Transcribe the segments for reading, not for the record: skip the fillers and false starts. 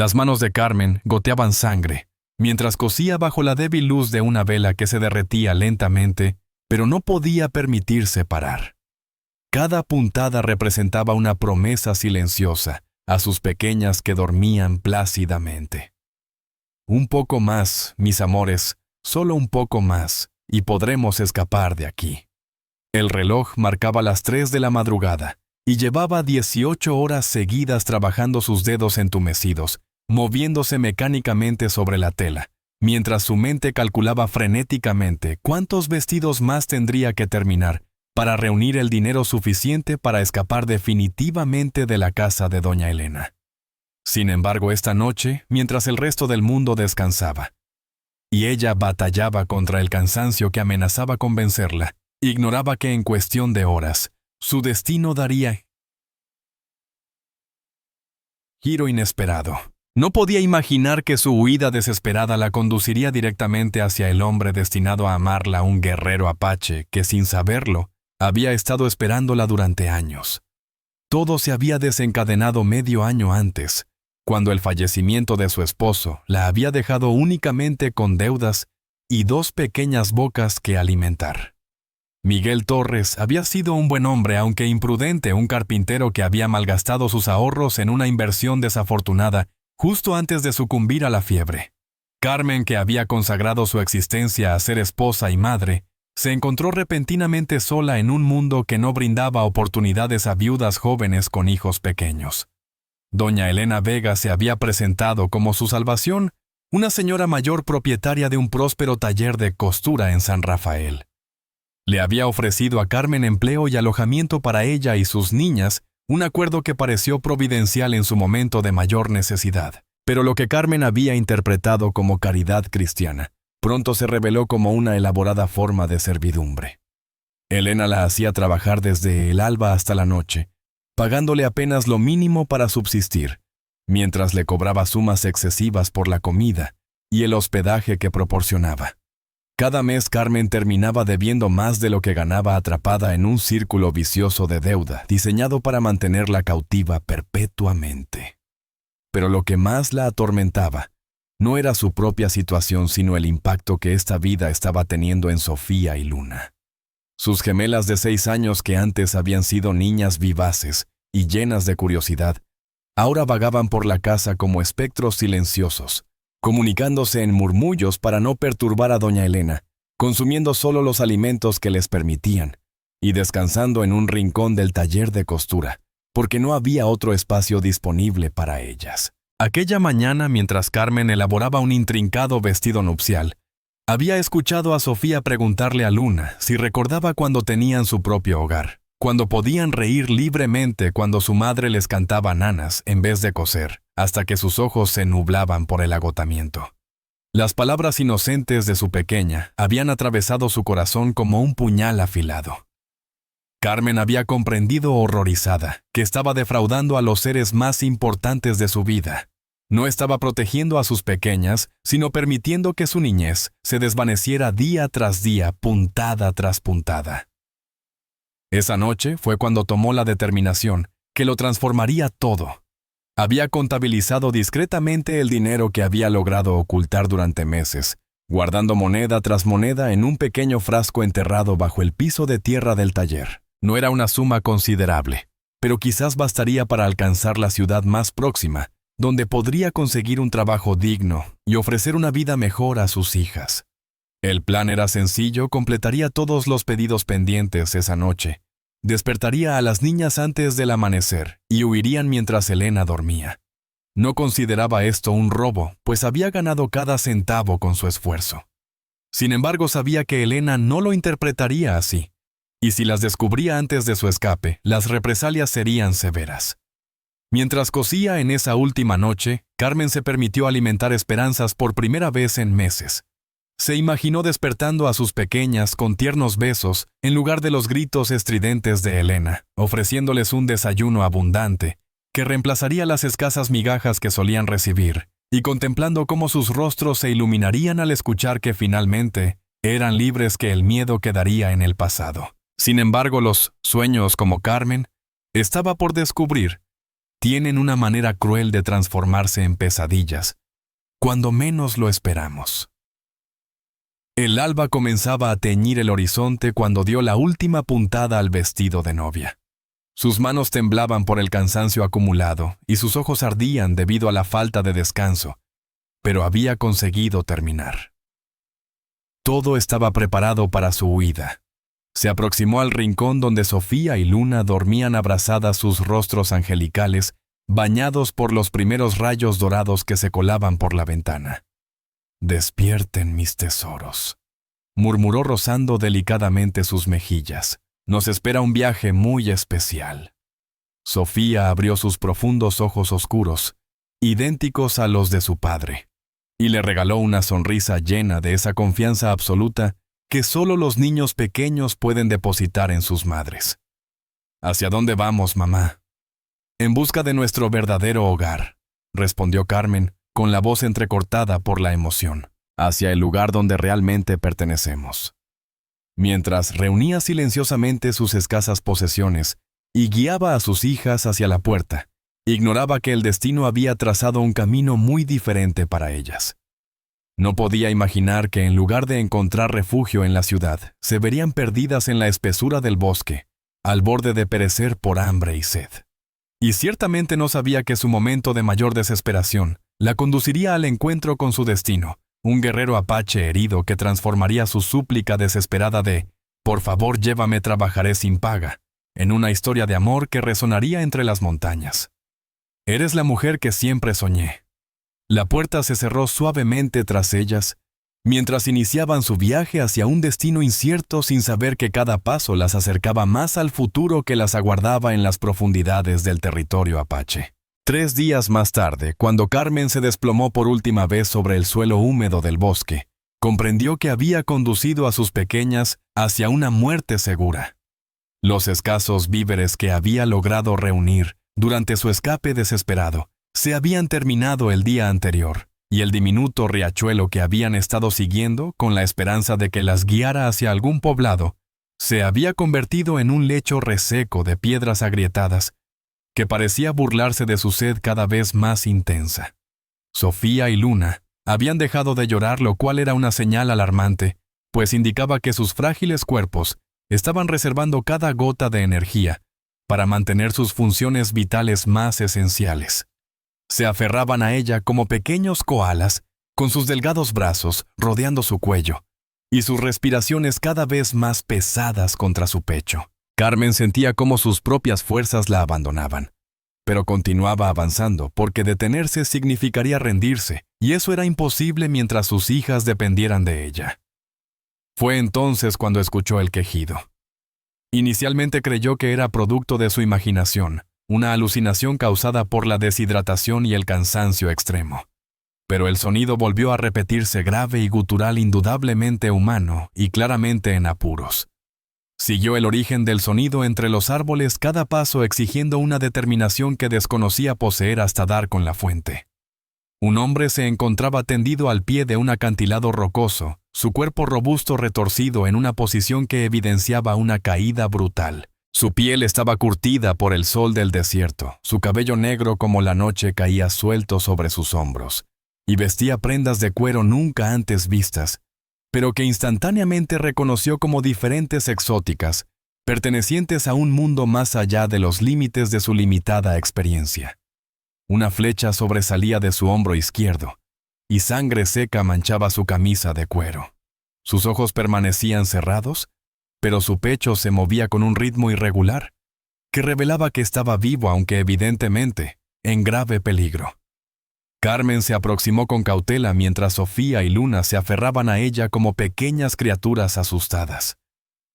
Las manos de Carmen goteaban sangre, mientras cosía bajo la débil luz de una vela que se derretía lentamente, pero no podía permitirse parar. Cada puntada representaba una promesa silenciosa a sus pequeñas que dormían plácidamente. Un poco más, mis amores, solo un poco más, y podremos escapar de aquí. El reloj marcaba las 3 de la madrugada, y llevaba 18 horas seguidas trabajando sus dedos entumecidos, moviéndose mecánicamente sobre la tela, mientras su mente calculaba frenéticamente cuántos vestidos más tendría que terminar para reunir el dinero suficiente para escapar definitivamente de la casa de doña Elena. Sin embargo, esta noche, mientras el resto del mundo descansaba, y ella batallaba contra el cansancio que amenazaba con vencerla, ignoraba que en cuestión de horas, su destino daría giro inesperado. No podía imaginar que su huida desesperada la conduciría directamente hacia el hombre destinado a amarla, un guerrero apache que, sin saberlo, había estado esperándola durante años. Todo se había desencadenado medio año antes, cuando el fallecimiento de su esposo la había dejado únicamente con deudas y 2 pequeñas bocas que alimentar. Miguel Torres había sido un buen hombre, aunque imprudente, un carpintero que había malgastado sus ahorros en una inversión desafortunada justo antes de sucumbir a la fiebre. Carmen, que había consagrado su existencia a ser esposa y madre, se encontró repentinamente sola en un mundo que no brindaba oportunidades a viudas jóvenes con hijos pequeños. Doña Elena Vega se había presentado como su salvación, una señora mayor propietaria de un próspero taller de costura en San Rafael. Le había ofrecido a Carmen empleo y alojamiento para ella y sus niñas, un acuerdo que pareció providencial en su momento de mayor necesidad. Pero lo que Carmen había interpretado como caridad cristiana, pronto se reveló como una elaborada forma de servidumbre. Elena la hacía trabajar desde el alba hasta la noche, pagándole apenas lo mínimo para subsistir, mientras le cobraba sumas excesivas por la comida y el hospedaje que proporcionaba. Cada mes Carmen terminaba debiendo más de lo que ganaba, atrapada en un círculo vicioso de deuda diseñado para mantenerla cautiva perpetuamente. Pero lo que más la atormentaba no era su propia situación, sino el impacto que esta vida estaba teniendo en Sofía y Luna. Sus gemelas de 6 años, que antes habían sido niñas vivaces y llenas de curiosidad, ahora vagaban por la casa como espectros silenciosos, comunicándose en murmullos para no perturbar a doña Elena, consumiendo solo los alimentos que les permitían, y descansando en un rincón del taller de costura, porque no había otro espacio disponible para ellas. Aquella mañana, mientras Carmen elaboraba un intrincado vestido nupcial, había escuchado a Sofía preguntarle a Luna si recordaba cuando tenían su propio hogar, cuando podían reír libremente, cuando su madre les cantaba nanas en vez de coser, hasta que sus ojos se nublaban por el agotamiento. Las palabras inocentes de su pequeña habían atravesado su corazón como un puñal afilado. Carmen había comprendido, horrorizada, que estaba defraudando a los seres más importantes de su vida. No estaba protegiendo a sus pequeñas, sino permitiendo que su niñez se desvaneciera día tras día, puntada tras puntada. Esa noche fue cuando tomó la determinación que lo transformaría todo. Había contabilizado discretamente el dinero que había logrado ocultar durante meses, guardando moneda tras moneda en un pequeño frasco enterrado bajo el piso de tierra del taller. No era una suma considerable, pero quizás bastaría para alcanzar la ciudad más próxima, donde podría conseguir un trabajo digno y ofrecer una vida mejor a sus hijas. El plan era sencillo: completaría todos los pedidos pendientes esa noche, despertaría a las niñas antes del amanecer y huirían mientras Elena dormía. No consideraba esto un robo, pues había ganado cada centavo con su esfuerzo. Sin embargo, sabía que Elena no lo interpretaría así, y si las descubría antes de su escape, las represalias serían severas. Mientras cosía en esa última noche, Carmen se permitió alimentar esperanzas por primera vez en meses. Se imaginó despertando a sus pequeñas con tiernos besos en lugar de los gritos estridentes de Elena, ofreciéndoles un desayuno abundante que reemplazaría las escasas migajas que solían recibir, y contemplando cómo sus rostros se iluminarían al escuchar que finalmente eran libres, que el miedo quedaría en el pasado. Sin embargo, los sueños, como Carmen estaba por descubrir, tienen una manera cruel de transformarse en pesadillas, cuando menos lo esperamos. El alba comenzaba a teñir el horizonte cuando dio la última puntada al vestido de novia. Sus manos temblaban por el cansancio acumulado y sus ojos ardían debido a la falta de descanso, pero había conseguido terminar. Todo estaba preparado para su huida. Se aproximó al rincón donde Sofía y Luna dormían abrazadas, sus rostros angelicales, bañados por los primeros rayos dorados que se colaban por la ventana. «Despierten, mis tesoros», murmuró rozando delicadamente sus mejillas. «Nos espera un viaje muy especial». Sofía abrió sus profundos ojos oscuros, idénticos a los de su padre, y le regaló una sonrisa llena de esa confianza absoluta que solo los niños pequeños pueden depositar en sus madres. «¿Hacia dónde vamos, mamá?» «En busca de nuestro verdadero hogar», respondió Carmen, con la voz entrecortada por la emoción. «Hacia el lugar donde realmente pertenecemos». Mientras reunía silenciosamente sus escasas posesiones y guiaba a sus hijas hacia la puerta, ignoraba que el destino había trazado un camino muy diferente para ellas. No podía imaginar que en lugar de encontrar refugio en la ciudad, se verían perdidas en la espesura del bosque, al borde de perecer por hambre y sed. Y ciertamente no sabía que su momento de mayor desesperación la conduciría al encuentro con su destino, un guerrero apache herido que transformaría su súplica desesperada de «por favor llévame, trabajaré sin paga», en una historia de amor que resonaría entre las montañas. «Eres la mujer que siempre soñé». La puerta se cerró suavemente tras ellas, mientras iniciaban su viaje hacia un destino incierto, sin saber que cada paso las acercaba más al futuro que las aguardaba en las profundidades del territorio apache. 3 días más tarde, cuando Carmen se desplomó por última vez sobre el suelo húmedo del bosque, comprendió que había conducido a sus pequeñas hacia una muerte segura. Los escasos víveres que había logrado reunir durante su escape desesperado se habían terminado el día anterior, y el diminuto riachuelo que habían estado siguiendo con la esperanza de que las guiara hacia algún poblado se había convertido en un lecho reseco de piedras agrietadas que parecía burlarse de su sed cada vez más intensa. Sofía y Luna habían dejado de llorar, lo cual era una señal alarmante, pues indicaba que sus frágiles cuerpos estaban reservando cada gota de energía para mantener sus funciones vitales más esenciales. Se aferraban a ella como pequeños koalas, con sus delgados brazos rodeando su cuello, y sus respiraciones cada vez más pesadas contra su pecho. Carmen sentía cómo sus propias fuerzas la abandonaban, pero continuaba avanzando porque detenerse significaría rendirse, y eso era imposible mientras sus hijas dependieran de ella. Fue entonces cuando escuchó el quejido. Inicialmente creyó que era producto de su imaginación, una alucinación causada por la deshidratación y el cansancio extremo. Pero el sonido volvió a repetirse, grave y gutural, indudablemente humano y claramente en apuros. Siguió el origen del sonido entre los árboles, cada paso exigiendo una determinación que desconocía poseer hasta dar con la fuente. Un hombre se encontraba tendido al pie de un acantilado rocoso, su cuerpo robusto retorcido en una posición que evidenciaba una caída brutal. Su piel estaba curtida por el sol del desierto, su cabello negro como la noche caía suelto sobre sus hombros, y vestía prendas de cuero nunca antes vistas, pero que instantáneamente reconoció como diferentes, exóticas, pertenecientes a un mundo más allá de los límites de su limitada experiencia. Una flecha sobresalía de su hombro izquierdo, y sangre seca manchaba su camisa de cuero. Sus ojos permanecían cerrados, pero su pecho se movía con un ritmo irregular, que revelaba que estaba vivo, aunque evidentemente en grave peligro. Carmen se aproximó con cautela mientras Sofía y Luna se aferraban a ella como pequeñas criaturas asustadas.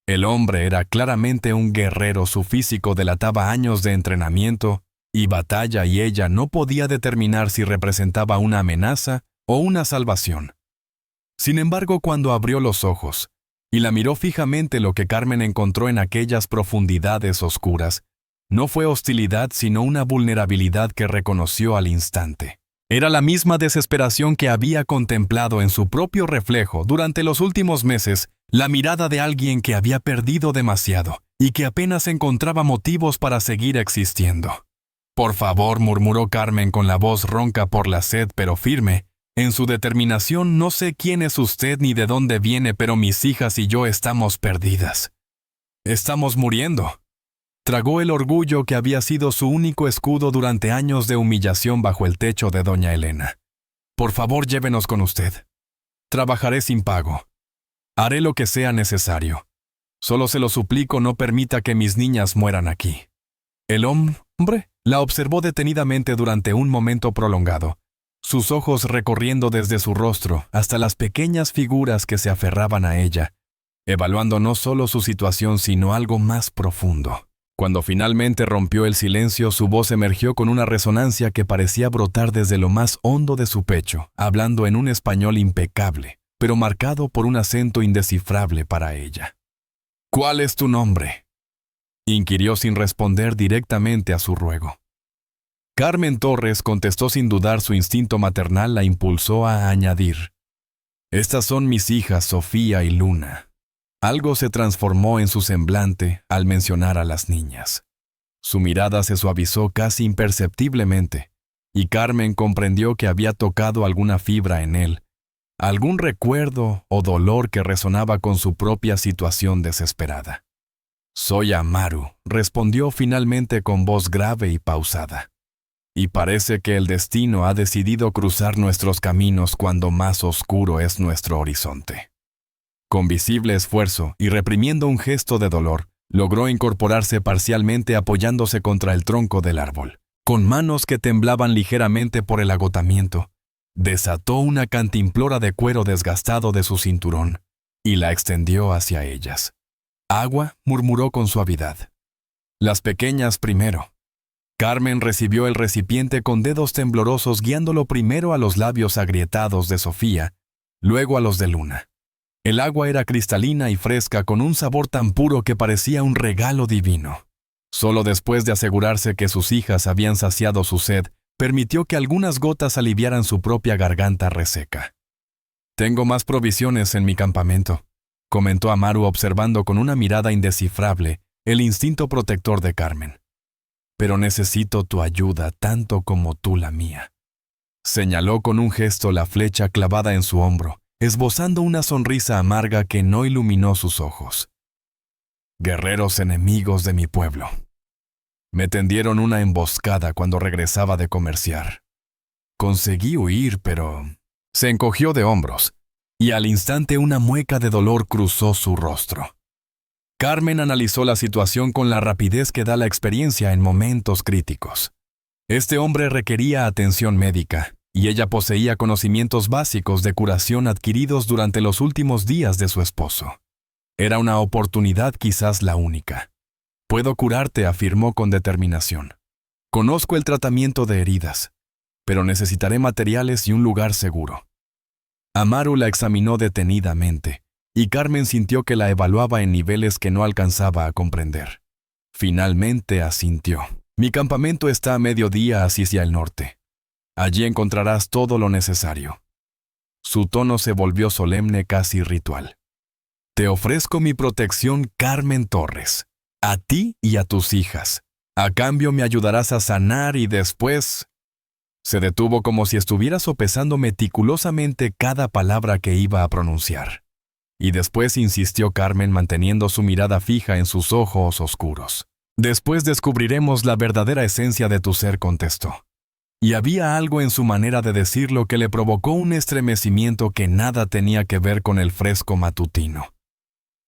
El hombre era claramente un guerrero, su físico delataba años de entrenamiento y batalla, y ella no podía determinar si representaba una amenaza o una salvación. Sin embargo, cuando abrió los ojos y la miró fijamente, lo que Carmen encontró en aquellas profundidades oscuras no fue hostilidad, sino una vulnerabilidad que reconoció al instante. Era la misma desesperación que había contemplado en su propio reflejo durante los últimos meses, la mirada de alguien que había perdido demasiado y que apenas encontraba motivos para seguir existiendo. Por favor, murmuró Carmen con la voz ronca por la sed pero firme. En su determinación, no sé quién es usted ni de dónde viene, pero mis hijas y yo estamos perdidas. Estamos muriendo. Tragó el orgullo que había sido su único escudo durante años de humillación bajo el techo de doña Elena. Por favor, llévenos con usted. Trabajaré sin pago. Haré lo que sea necesario. Solo se lo suplico, no permita que mis niñas mueran aquí. El hombre la observó detenidamente durante un momento prolongado, sus ojos recorriendo desde su rostro hasta las pequeñas figuras que se aferraban a ella, evaluando no solo su situación sino algo más profundo. Cuando finalmente rompió el silencio, su voz emergió con una resonancia que parecía brotar desde lo más hondo de su pecho, hablando en un español impecable, pero marcado por un acento indescifrable para ella. «¿Cuál es tu nombre?», inquirió sin responder directamente a su ruego. Carmen Torres contestó sin dudar. Su instinto maternal la impulsó a añadir: «Estas son mis hijas Sofía y Luna». Algo se transformó en su semblante al mencionar a las niñas. Su mirada se suavizó casi imperceptiblemente, y Carmen comprendió que había tocado alguna fibra en él, algún recuerdo o dolor que resonaba con su propia situación desesperada. «Soy Amaru», respondió finalmente con voz grave y pausada. «Y parece que el destino ha decidido cruzar nuestros caminos cuando más oscuro es nuestro horizonte». Con visible esfuerzo y reprimiendo un gesto de dolor, logró incorporarse parcialmente apoyándose contra el tronco del árbol. Con manos que temblaban ligeramente por el agotamiento, desató una cantimplora de cuero desgastado de su cinturón y la extendió hacia ellas. «Agua», murmuró con suavidad. «Las pequeñas primero». Carmen recibió el recipiente con dedos temblorosos, guiándolo primero a los labios agrietados de Sofía, luego a los de Luna. El agua era cristalina y fresca, con un sabor tan puro que parecía un regalo divino. Solo después de asegurarse que sus hijas habían saciado su sed, permitió que algunas gotas aliviaran su propia garganta reseca. «Tengo más provisiones en mi campamento», comentó Amaru, observando con una mirada indescifrable el instinto protector de Carmen. «Pero necesito tu ayuda tanto como tú la mía». Señaló con un gesto la flecha clavada en su hombro, esbozando una sonrisa amarga que no iluminó sus ojos. «Guerreros enemigos de mi pueblo. Me tendieron una emboscada cuando regresaba de comerciar. Conseguí huir, pero...». Se encogió de hombros, y al instante una mueca de dolor cruzó su rostro. Carmen analizó la situación con la rapidez que da la experiencia en momentos críticos. Este hombre requería atención médica, y ella poseía conocimientos básicos de curación adquiridos durante los últimos días de su esposo. Era una oportunidad, quizás la única. «Puedo curarte», afirmó con determinación. «Conozco el tratamiento de heridas, pero necesitaré materiales y un lugar seguro». Amaru la examinó detenidamente, y Carmen sintió que la evaluaba en niveles que no alcanzaba a comprender. Finalmente asintió. «Mi campamento está a mediodía hacia el norte. Allí encontrarás todo lo necesario». Su tono se volvió solemne, casi ritual. «Te ofrezco mi protección, Carmen Torres, a ti y a tus hijas. A cambio me ayudarás a sanar y después...». Se detuvo como si estuviera sopesando meticulosamente cada palabra que iba a pronunciar. Y después insistió Carmen, manteniendo su mirada fija en sus ojos oscuros. «Después descubriremos la verdadera esencia de tu ser», contestó. Y había algo en su manera de decirlo que le provocó un estremecimiento que nada tenía que ver con el fresco matutino.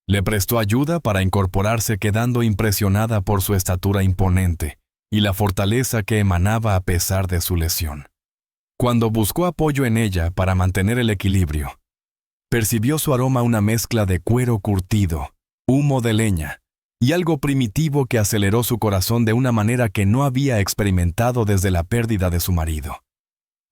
Le prestó ayuda para incorporarse, quedando impresionada por su estatura imponente y la fortaleza que emanaba a pesar de su lesión. Cuando buscó apoyo en ella para mantener el equilibrio, percibió su aroma, una mezcla de cuero curtido, humo de leña y algo primitivo que aceleró su corazón de una manera que no había experimentado desde la pérdida de su marido.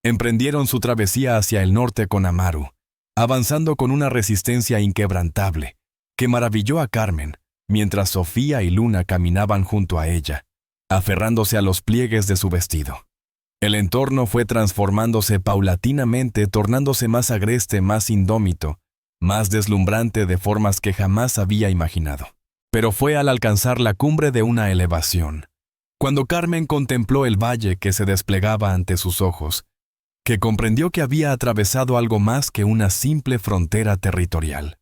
Emprendieron su travesía hacia el norte con Amaru, avanzando con una resistencia inquebrantable que maravilló a Carmen, mientras Sofía y Luna caminaban junto a ella, aferrándose a los pliegues de su vestido. El entorno fue transformándose paulatinamente, tornándose más agreste, más indómito, más deslumbrante de formas que jamás había imaginado. Pero fue al alcanzar la cumbre de una elevación, Cuando Carmen contempló el valle que se desplegaba ante sus ojos, que comprendió que había atravesado algo más que una simple frontera territorial.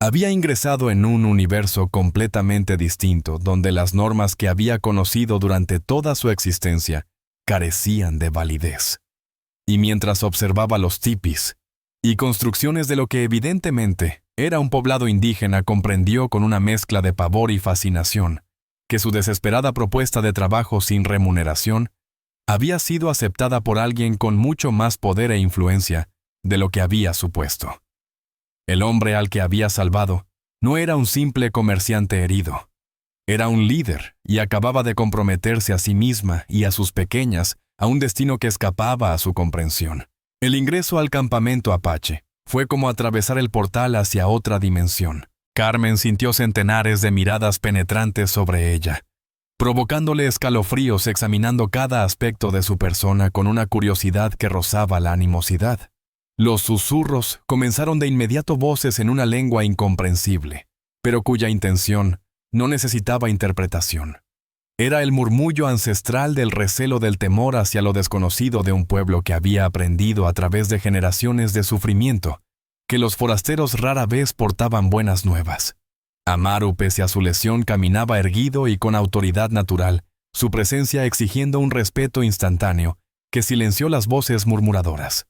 Había ingresado en un universo completamente distinto, donde las normas que había conocido durante toda su existencia carecían de validez. Y mientras observaba los tipis y construcciones de lo que evidentemente era un poblado indígena, comprendió con una mezcla de pavor y fascinación que su desesperada propuesta de trabajo sin remuneración había sido aceptada por alguien con mucho más poder e influencia de lo que había supuesto. El hombre al que había salvado no era un simple comerciante herido. Era un líder y acababa de comprometerse a sí misma y a sus pequeñas a un destino que escapaba a su comprensión. El ingreso al campamento apache fue como atravesar el portal hacia otra dimensión. Carmen sintió centenares de miradas penetrantes sobre ella, provocándole escalofríos examinando cada aspecto de su persona con una curiosidad que rozaba la animosidad. Los susurros comenzaron de inmediato voces en una lengua incomprensible, pero cuya intención no necesitaba interpretación. Era el murmullo ancestral del recelo del temor hacia lo desconocido de un pueblo que había aprendido a través de generaciones de sufrimiento que los forasteros rara vez portaban buenas nuevas. Amaru, pese a su lesión, caminaba erguido y con autoridad natural, su presencia exigiendo un respeto instantáneo que silenció las voces murmuradoras.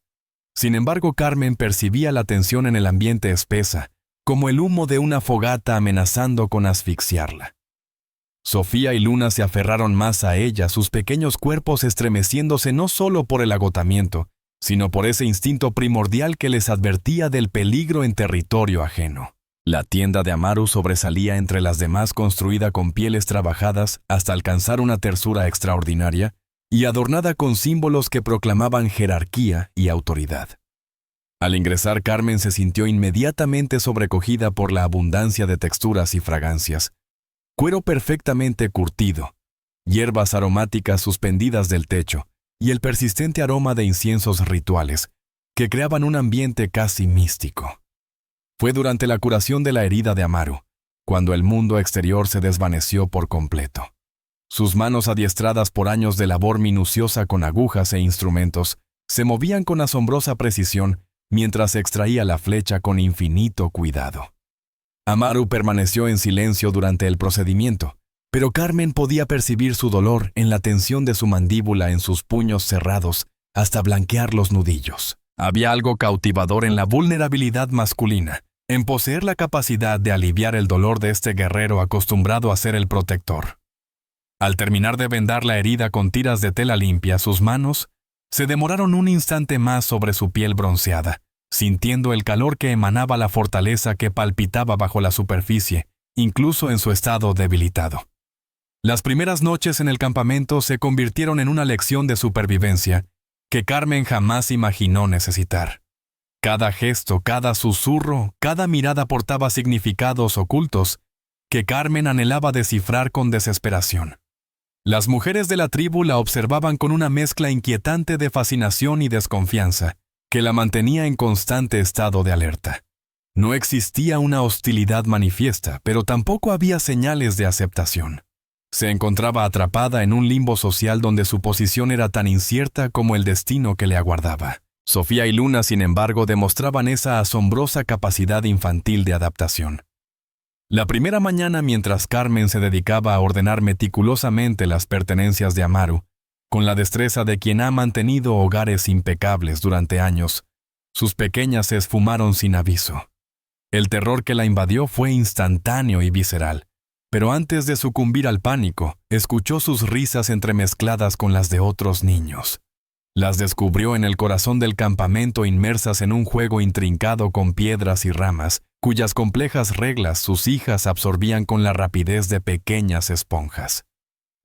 Sin embargo, Carmen percibía la tensión en el ambiente espesa, como el humo de una fogata amenazando con asfixiarla. Sofía y Luna se aferraron más a ella, sus pequeños cuerpos estremeciéndose no solo por el agotamiento, sino por ese instinto primordial que les advertía del peligro en territorio ajeno. La tienda de Amaru sobresalía entre las demás, construida con pieles trabajadas hasta alcanzar una tersura extraordinaria y adornada con símbolos que proclamaban jerarquía y autoridad. Al ingresar, Carmen se sintió inmediatamente sobrecogida por la abundancia de texturas y fragancias. Cuero perfectamente curtido, hierbas aromáticas suspendidas del techo y el persistente aroma de inciensos rituales que creaban un ambiente casi místico. Fue durante la curación de la herida de Amaru, cuando el mundo exterior se desvaneció por completo. Sus manos, adiestradas por años de labor minuciosa con agujas e instrumentos, se movían con asombrosa precisión mientras extraía la flecha con infinito cuidado. Amaru permaneció en silencio durante el procedimiento, pero Carmen podía percibir su dolor en la tensión de su mandíbula en sus puños cerrados hasta blanquear los nudillos. Había algo cautivador en la vulnerabilidad masculina, en poseer la capacidad de aliviar el dolor de este guerrero acostumbrado a ser el protector. Al terminar de vendar la herida con tiras de tela limpia, sus manos se demoraron un instante más sobre su piel bronceada, sintiendo el calor que emanaba la fortaleza que palpitaba bajo la superficie, incluso en su estado debilitado. Las primeras noches en el campamento se convirtieron en una lección de supervivencia que Carmen jamás imaginó necesitar. Cada gesto, cada susurro, cada mirada portaba significados ocultos que Carmen anhelaba descifrar con desesperación. Las mujeres de la tribu la observaban con una mezcla inquietante de fascinación y desconfianza, que la mantenía en constante estado de alerta. No existía una hostilidad manifiesta, pero tampoco había señales de aceptación. Se encontraba atrapada en un limbo social donde su posición era tan incierta como el destino que le aguardaba. Sofía y Luna, sin embargo, demostraban esa asombrosa capacidad infantil de adaptación. La primera mañana, mientras Carmen se dedicaba a ordenar meticulosamente las pertenencias de Amaru, con la destreza de quien ha mantenido hogares impecables durante años, sus pequeñas se esfumaron sin aviso. El terror que la invadió fue instantáneo y visceral, pero antes de sucumbir al pánico, escuchó sus risas entremezcladas con las de otros niños. Las descubrió en el corazón del campamento, inmersas en un juego intrincado con piedras y ramas, cuyas complejas reglas sus hijas absorbían con la rapidez de pequeñas esponjas.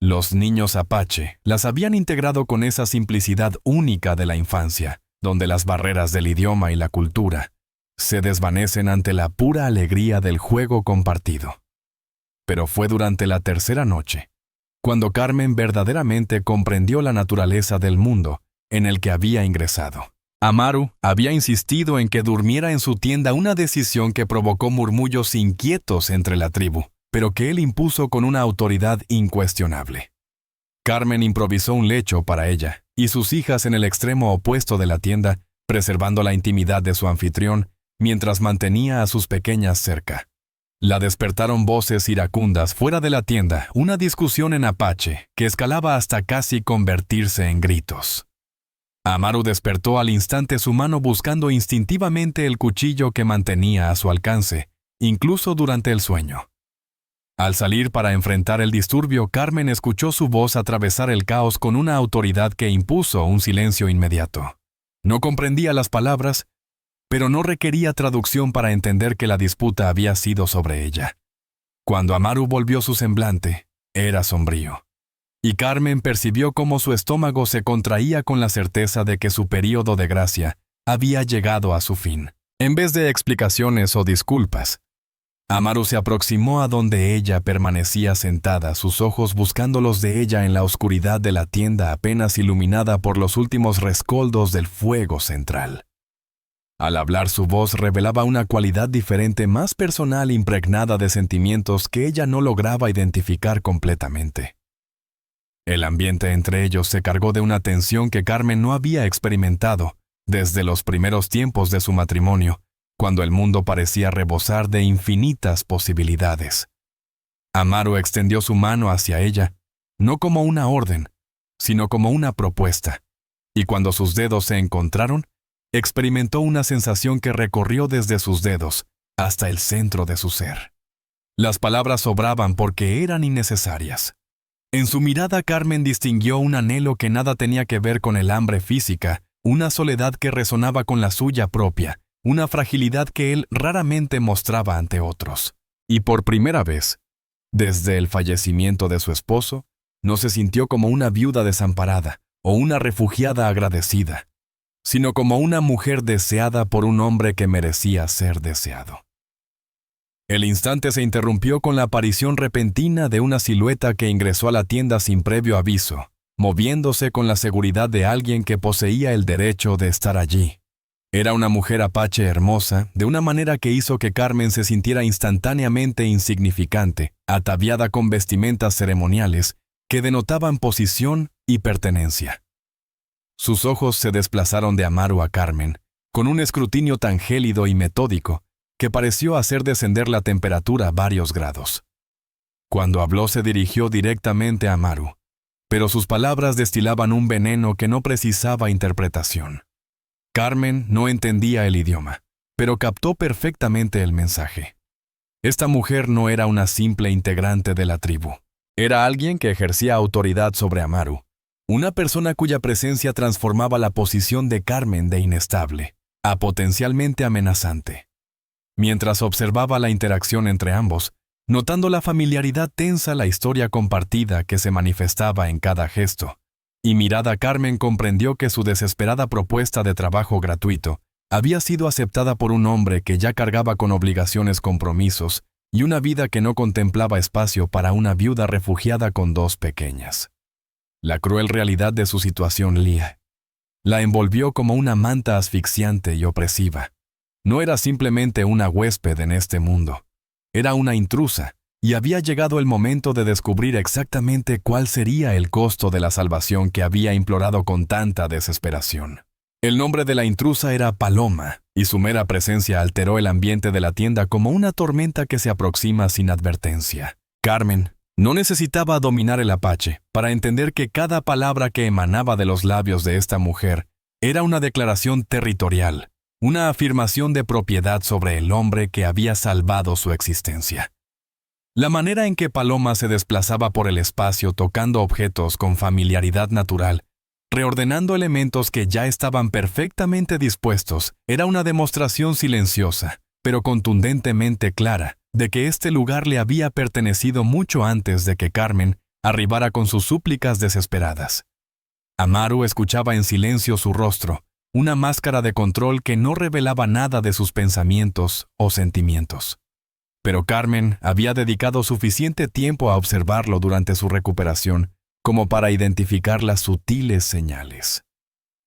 Los niños apache las habían integrado con esa simplicidad única de la infancia, donde las barreras del idioma y la cultura se desvanecen ante la pura alegría del juego compartido. Pero fue durante la tercera noche, cuando Carmen verdaderamente comprendió la naturaleza del mundo en el que había ingresado. Amaru había insistido en que durmiera en su tienda, una decisión que provocó murmullos inquietos entre la tribu, pero que él impuso con una autoridad incuestionable. Carmen improvisó un lecho para ella y sus hijas en el extremo opuesto de la tienda, preservando la intimidad de su anfitrión, mientras mantenía a sus pequeñas cerca. La despertaron voces iracundas fuera de la tienda, una discusión en apache que escalaba hasta casi convertirse en gritos. Amaru despertó al instante su mano buscando instintivamente el cuchillo que mantenía a su alcance, incluso durante el sueño. Al salir para enfrentar el disturbio, Carmen escuchó su voz atravesar el caos con una autoridad que impuso un silencio inmediato. No comprendía las palabras, pero no requería traducción para entender que la disputa había sido sobre ella. Cuando Amaru volvió su semblante, era sombrío. Y Carmen percibió cómo su estómago se contraía con la certeza de que su período de gracia había llegado a su fin. En vez de explicaciones o disculpas, Amaru se aproximó a donde ella permanecía sentada, sus ojos buscando los de ella en la oscuridad de la tienda apenas iluminada por los últimos rescoldos del fuego central. Al hablar, su voz revelaba una cualidad diferente, más personal, impregnada de sentimientos que ella no lograba identificar completamente. El ambiente entre ellos se cargó de una tensión que Carmen no había experimentado desde los primeros tiempos de su matrimonio, cuando el mundo parecía rebosar de infinitas posibilidades. Amaru extendió su mano hacia ella, no como una orden, sino como una propuesta, y cuando sus dedos se encontraron, experimentó una sensación que recorrió desde sus dedos hasta el centro de su ser. Las palabras sobraban porque eran innecesarias. En su mirada, Carmen distinguió un anhelo que nada tenía que ver con el hambre física, una soledad que resonaba con la suya propia, una fragilidad que él raramente mostraba ante otros. Y por primera vez, desde el fallecimiento de su esposo, no se sintió como una viuda desamparada o una refugiada agradecida, sino como una mujer deseada por un hombre que merecía ser deseado. El instante se interrumpió con la aparición repentina de una silueta que ingresó a la tienda sin previo aviso, moviéndose con la seguridad de alguien que poseía el derecho de estar allí. Era una mujer apache hermosa, de una manera que hizo que Carmen se sintiera instantáneamente insignificante, ataviada con vestimentas ceremoniales que denotaban posición y pertenencia. Sus ojos se desplazaron de Amaru a Carmen, con un escrutinio tan gélido y metódico que pareció hacer descender la temperatura varios grados. Cuando habló se dirigió directamente a Amaru, pero sus palabras destilaban un veneno que no precisaba interpretación. Carmen no entendía el idioma, pero captó perfectamente el mensaje. Esta mujer no era una simple integrante de la tribu. Era alguien que ejercía autoridad sobre Amaru, una persona cuya presencia transformaba la posición de Carmen de inestable a potencialmente amenazante. Mientras observaba la interacción entre ambos, notando la familiaridad tensa, la historia compartida que se manifestaba en cada gesto, y mirada, Carmen comprendió que su desesperada propuesta de trabajo gratuito había sido aceptada por un hombre que ya cargaba con obligaciones, compromisos y una vida que no contemplaba espacio para una viuda refugiada con 2 pequeñas. La cruel realidad de su situación la envolvió como una manta asfixiante y opresiva. No era simplemente una huésped en este mundo, era una intrusa, y había llegado el momento de descubrir exactamente cuál sería el costo de la salvación que había implorado con tanta desesperación. El nombre de la intrusa era Paloma, y su mera presencia alteró el ambiente de la tienda como una tormenta que se aproxima sin advertencia. Carmen no necesitaba dominar el apache para entender que cada palabra que emanaba de los labios de esta mujer era una declaración territorial, una afirmación de propiedad sobre el hombre que había salvado su existencia. La manera en que Paloma se desplazaba por el espacio tocando objetos con familiaridad natural, reordenando elementos que ya estaban perfectamente dispuestos, era una demostración silenciosa, pero contundentemente clara, de que este lugar le había pertenecido mucho antes de que Carmen arribara con sus súplicas desesperadas. Amaru escuchaba en silencio su rostro, una máscara de control que no revelaba nada de sus pensamientos o sentimientos. Pero Carmen había dedicado suficiente tiempo a observarlo durante su recuperación como para identificar las sutiles señales.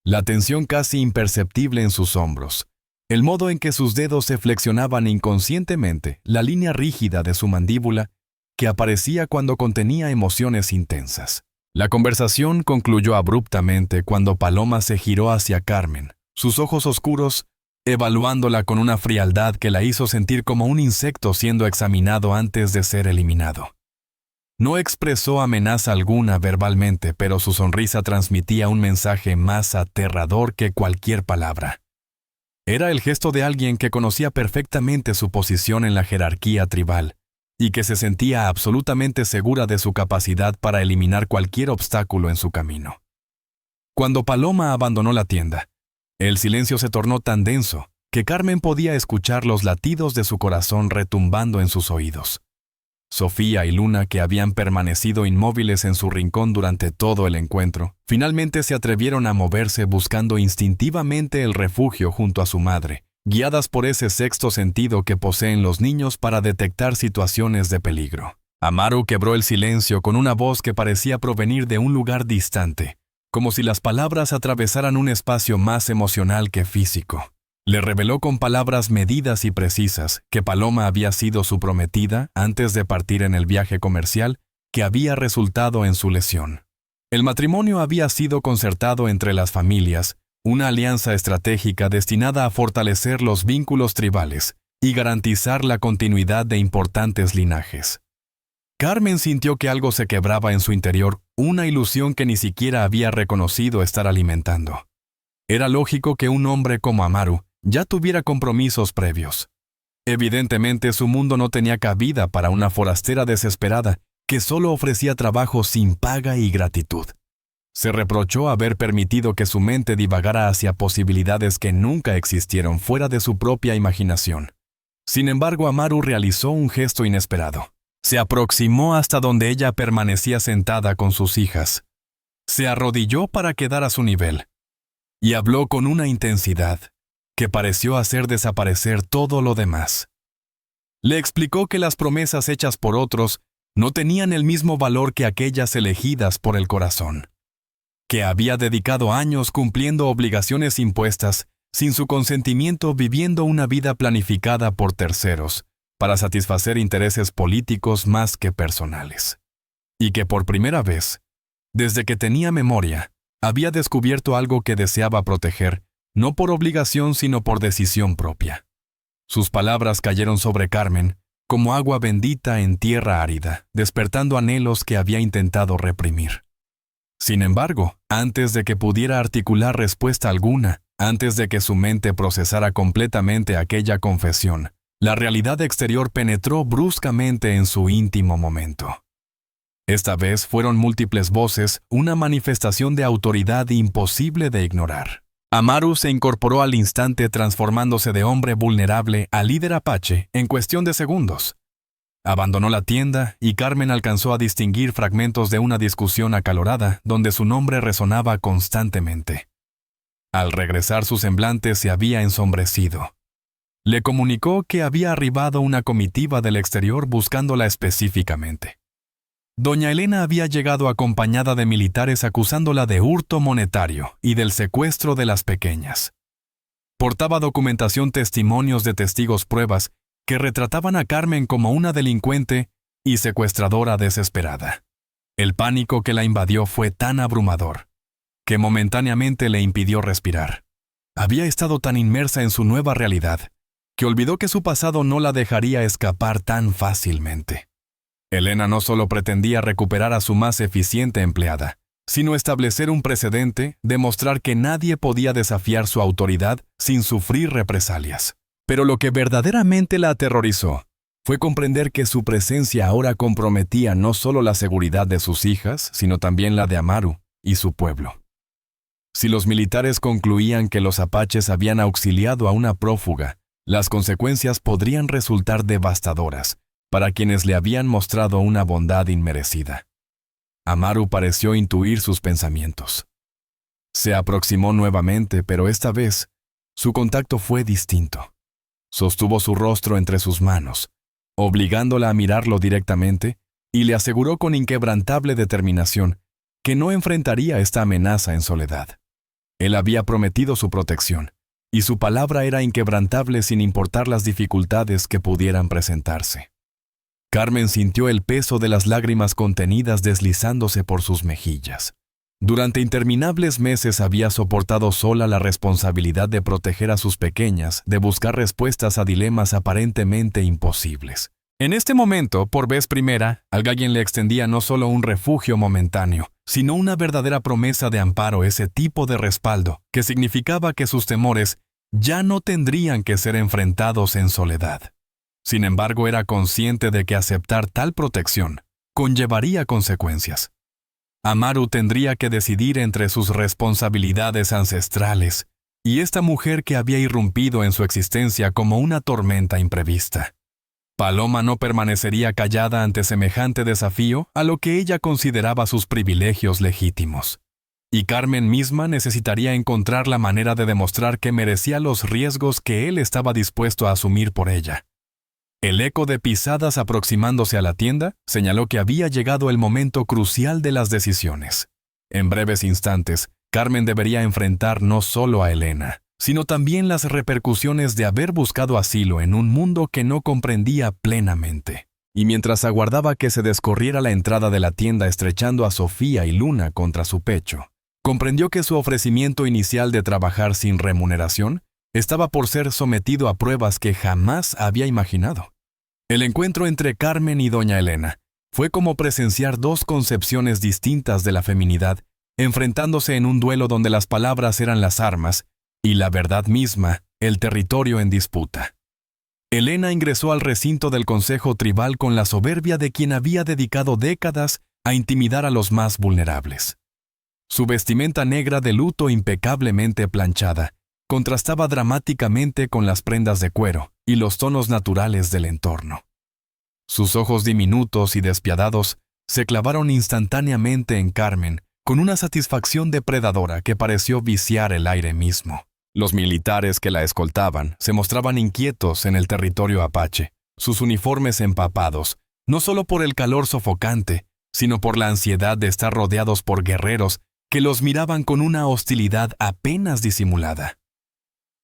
La tensión casi imperceptible en sus hombros, el modo en que sus dedos se flexionaban inconscientemente, la línea rígida de su mandíbula que aparecía cuando contenía emociones intensas. La conversación concluyó abruptamente cuando Paloma se giró hacia Carmen, sus ojos oscuros, evaluándola con una frialdad que la hizo sentir como un insecto siendo examinado antes de ser eliminado. No expresó amenaza alguna verbalmente, pero su sonrisa transmitía un mensaje más aterrador que cualquier palabra. Era el gesto de alguien que conocía perfectamente su posición en la jerarquía tribal y que se sentía absolutamente segura de su capacidad para eliminar cualquier obstáculo en su camino. Cuando Paloma abandonó la tienda, el silencio se tornó tan denso que Carmen podía escuchar los latidos de su corazón retumbando en sus oídos. Sofía y Luna, que habían permanecido inmóviles en su rincón durante todo el encuentro, finalmente se atrevieron a moverse buscando instintivamente el refugio junto a su madre, guiadas por ese sexto sentido que poseen los niños para detectar situaciones de peligro. Amaru quebró el silencio con una voz que parecía provenir de un lugar distante, como si las palabras atravesaran un espacio más emocional que físico. Le reveló con palabras medidas y precisas que Paloma había sido su prometida antes de partir en el viaje comercial que había resultado en su lesión. El matrimonio había sido concertado entre las familias, una alianza estratégica destinada a fortalecer los vínculos tribales y garantizar la continuidad de importantes linajes. Carmen sintió que algo se quebraba en su interior, una ilusión que ni siquiera había reconocido estar alimentando. Era lógico que un hombre como Amaru ya tuviera compromisos previos. Evidentemente su mundo no tenía cabida para una forastera desesperada que solo ofrecía trabajo sin paga y gratitud. Se reprochó haber permitido que su mente divagara hacia posibilidades que nunca existieron fuera de su propia imaginación. Sin embargo, Amaru realizó un gesto inesperado. Se aproximó hasta donde ella permanecía sentada con sus hijas. Se arrodilló para quedar a su nivel y habló con una intensidad que pareció hacer desaparecer todo lo demás. Le explicó que las promesas hechas por otros no tenían el mismo valor que aquellas elegidas por el corazón, que había dedicado años cumpliendo obligaciones impuestas sin su consentimiento, viviendo una vida planificada por terceros para satisfacer intereses políticos más que personales, y que por primera vez, desde que tenía memoria, había descubierto algo que deseaba proteger, no por obligación sino por decisión propia. Sus palabras cayeron sobre Carmen como agua bendita en tierra árida, despertando anhelos que había intentado reprimir. Sin embargo, antes de que pudiera articular respuesta alguna, antes de que su mente procesara completamente aquella confesión, la realidad exterior penetró bruscamente en su íntimo momento. Esta vez fueron múltiples voces, una manifestación de autoridad imposible de ignorar. Amaru se incorporó al instante, transformándose de hombre vulnerable a líder apache en cuestión de segundos. Abandonó la tienda y Carmen alcanzó a distinguir fragmentos de una discusión acalorada donde su nombre resonaba constantemente. Al regresar, su semblante se había ensombrecido. Le comunicó que había arribado una comitiva del exterior buscándola específicamente. Doña Elena había llegado acompañada de militares acusándola de hurto monetario y del secuestro de las pequeñas. Portaba documentación, testimonios de testigos, pruebas que retrataban a Carmen como una delincuente y secuestradora desesperada. El pánico que la invadió fue tan abrumador que momentáneamente le impidió respirar. Había estado tan inmersa en su nueva realidad que olvidó que su pasado no la dejaría escapar tan fácilmente. Elena no solo pretendía recuperar a su más eficiente empleada, sino establecer un precedente, demostrar que nadie podía desafiar su autoridad sin sufrir represalias. Pero lo que verdaderamente la aterrorizó fue comprender que su presencia ahora comprometía no solo la seguridad de sus hijas, sino también la de Amaru y su pueblo. Si los militares concluían que los apaches habían auxiliado a una prófuga, las consecuencias podrían resultar devastadoras para quienes le habían mostrado una bondad inmerecida. Amaru pareció intuir sus pensamientos. Se aproximó nuevamente, pero esta vez su contacto fue distinto. Sostuvo su rostro entre sus manos, obligándola a mirarlo directamente, y le aseguró con inquebrantable determinación que no enfrentaría esta amenaza en soledad. Él había prometido su protección, y su palabra era inquebrantable sin importar las dificultades que pudieran presentarse. Carmen sintió el peso de las lágrimas contenidas deslizándose por sus mejillas. Durante interminables meses había soportado sola la responsabilidad de proteger a sus pequeñas, de buscar respuestas a dilemas aparentemente imposibles. En este momento, por vez primera, alguien le extendía no solo un refugio momentáneo, sino una verdadera promesa de amparo, ese tipo de respaldo, que significaba que sus temores ya no tendrían que ser enfrentados en soledad. Sin embargo, era consciente de que aceptar tal protección conllevaría consecuencias. Amaru tendría que decidir entre sus responsabilidades ancestrales y esta mujer que había irrumpido en su existencia como una tormenta imprevista. Paloma no permanecería callada ante semejante desafío a lo que ella consideraba sus privilegios legítimos. Y Carmen misma necesitaría encontrar la manera de demostrar que merecía los riesgos que él estaba dispuesto a asumir por ella. El eco de pisadas aproximándose a la tienda señaló que había llegado el momento crucial de las decisiones. En breves instantes, Carmen debería enfrentar no solo a Elena, sino también las repercusiones de haber buscado asilo en un mundo que no comprendía plenamente. Y mientras aguardaba que se descorriera la entrada de la tienda estrechando a Sofía y Luna contra su pecho, comprendió que su ofrecimiento inicial de trabajar sin remuneración estaba por ser sometido a pruebas que jamás había imaginado. El encuentro entre Carmen y doña Elena fue como presenciar dos concepciones distintas de la feminidad, enfrentándose en un duelo donde las palabras eran las armas y la verdad misma, el territorio en disputa. Elena ingresó al recinto del Consejo Tribal con la soberbia de quien había dedicado décadas a intimidar a los más vulnerables. Su vestimenta negra de luto impecablemente planchada contrastaba dramáticamente con las prendas de cuero y los tonos naturales del entorno. Sus ojos diminutos y despiadados se clavaron instantáneamente en Carmen con una satisfacción depredadora que pareció viciar el aire mismo. Los militares que la escoltaban se mostraban inquietos en el territorio apache, sus uniformes empapados, no solo por el calor sofocante, sino por la ansiedad de estar rodeados por guerreros que los miraban con una hostilidad apenas disimulada.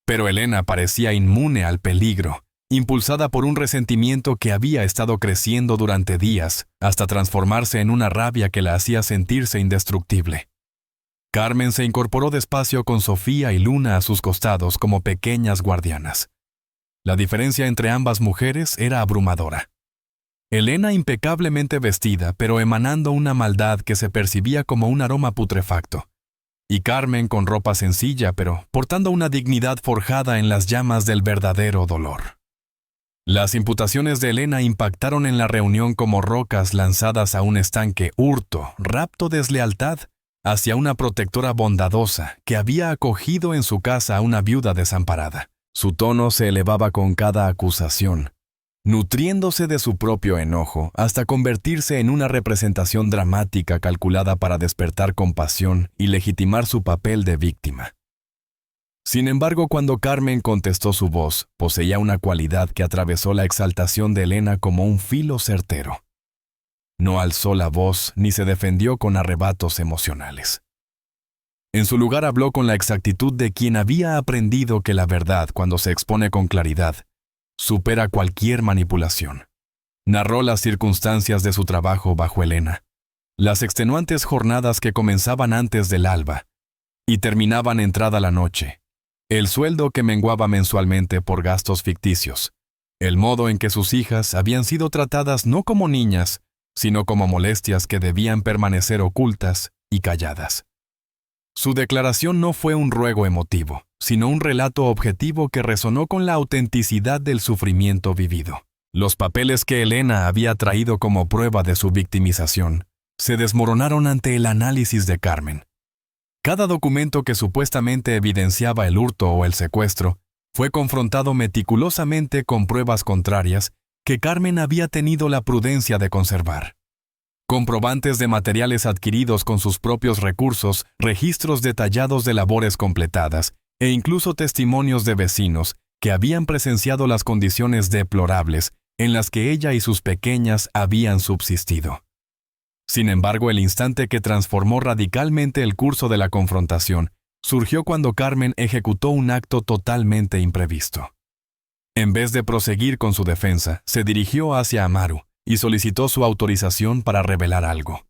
Pero Elena parecía inmune al peligro, impulsada por un resentimiento que había estado creciendo durante días, hasta transformarse en una rabia que la hacía sentirse indestructible. Carmen se incorporó despacio con Sofía y Luna a sus costados como pequeñas guardianas. La diferencia entre ambas mujeres era abrumadora. Elena impecablemente vestida, pero emanando una maldad que se percibía como un aroma putrefacto. Y Carmen con ropa sencilla, pero portando una dignidad forjada en las llamas del verdadero dolor. Las imputaciones de Elena impactaron en la reunión como rocas lanzadas a un estanque, hurto, rapto, deslealtad, hacia una protectora bondadosa que había acogido en su casa a una viuda desamparada. Su tono se elevaba con cada acusación, nutriéndose de su propio enojo hasta convertirse en una representación dramática calculada para despertar compasión y legitimar su papel de víctima. Sin embargo, cuando Carmen contestó, su voz poseía una cualidad que atravesó la exaltación de Elena como un filo certero. No alzó la voz ni se defendió con arrebatos emocionales. En su lugar habló con la exactitud de quien había aprendido que la verdad, cuando se expone con claridad, supera cualquier manipulación. Narró las circunstancias de su trabajo bajo Elena, las extenuantes jornadas que comenzaban antes del alba y terminaban entrada la noche, el sueldo que menguaba mensualmente por gastos ficticios, el modo en que sus hijas habían sido tratadas no como niñas, sino como molestias que debían permanecer ocultas y calladas. Su declaración no fue un ruego emotivo, sino un relato objetivo que resonó con la autenticidad del sufrimiento vivido. Los papeles que Elena había traído como prueba de su victimización se desmoronaron ante el análisis de Carmen. Cada documento que supuestamente evidenciaba el hurto o el secuestro fue confrontado meticulosamente con pruebas contrarias que Carmen había tenido la prudencia de conservar. Comprobantes de materiales adquiridos con sus propios recursos, registros detallados de labores completadas e incluso testimonios de vecinos que habían presenciado las condiciones deplorables en las que ella y sus pequeñas habían subsistido. Sin embargo, el instante que transformó radicalmente el curso de la confrontación surgió cuando Carmen ejecutó un acto totalmente imprevisto. En vez de proseguir con su defensa, se dirigió hacia Amaru, y solicitó su autorización para revelar algo.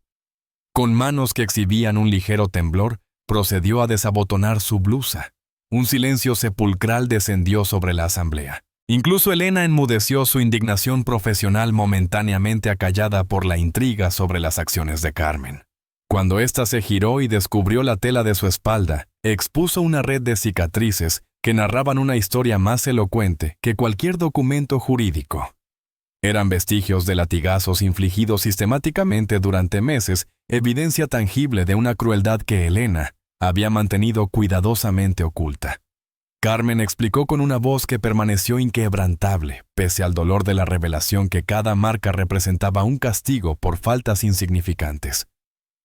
Con manos que exhibían un ligero temblor, procedió a desabotonar su blusa. Un silencio sepulcral descendió sobre la asamblea. Incluso Elena enmudeció, su indignación profesional momentáneamente acallada por la intriga sobre las acciones de Carmen. Cuando ésta se giró y descubrió la tela de su espalda, expuso una red de cicatrices que narraban una historia más elocuente que cualquier documento jurídico. Eran vestigios de latigazos infligidos sistemáticamente durante meses, evidencia tangible de una crueldad que Elena había mantenido cuidadosamente oculta. Carmen explicó con una voz que permaneció inquebrantable, pese al dolor de la revelación que cada marca representaba un castigo por faltas insignificantes.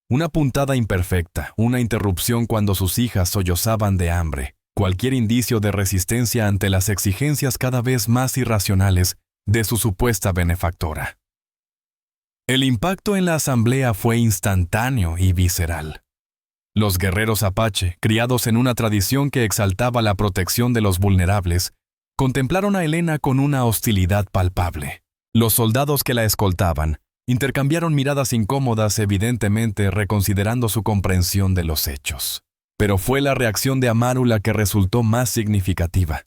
Una puntada imperfecta, una interrupción cuando sus hijas sollozaban de hambre, cualquier indicio de resistencia ante las exigencias cada vez más irracionales de su supuesta benefactora. El impacto en la asamblea fue instantáneo y visceral. Los guerreros apache, criados en una tradición que exaltaba la protección de los vulnerables, contemplaron a Elena con una hostilidad palpable. Los soldados que la escoltaban intercambiaron miradas incómodas, evidentemente reconsiderando su comprensión de los hechos. Pero fue la reacción de Amaru la que resultó más significativa.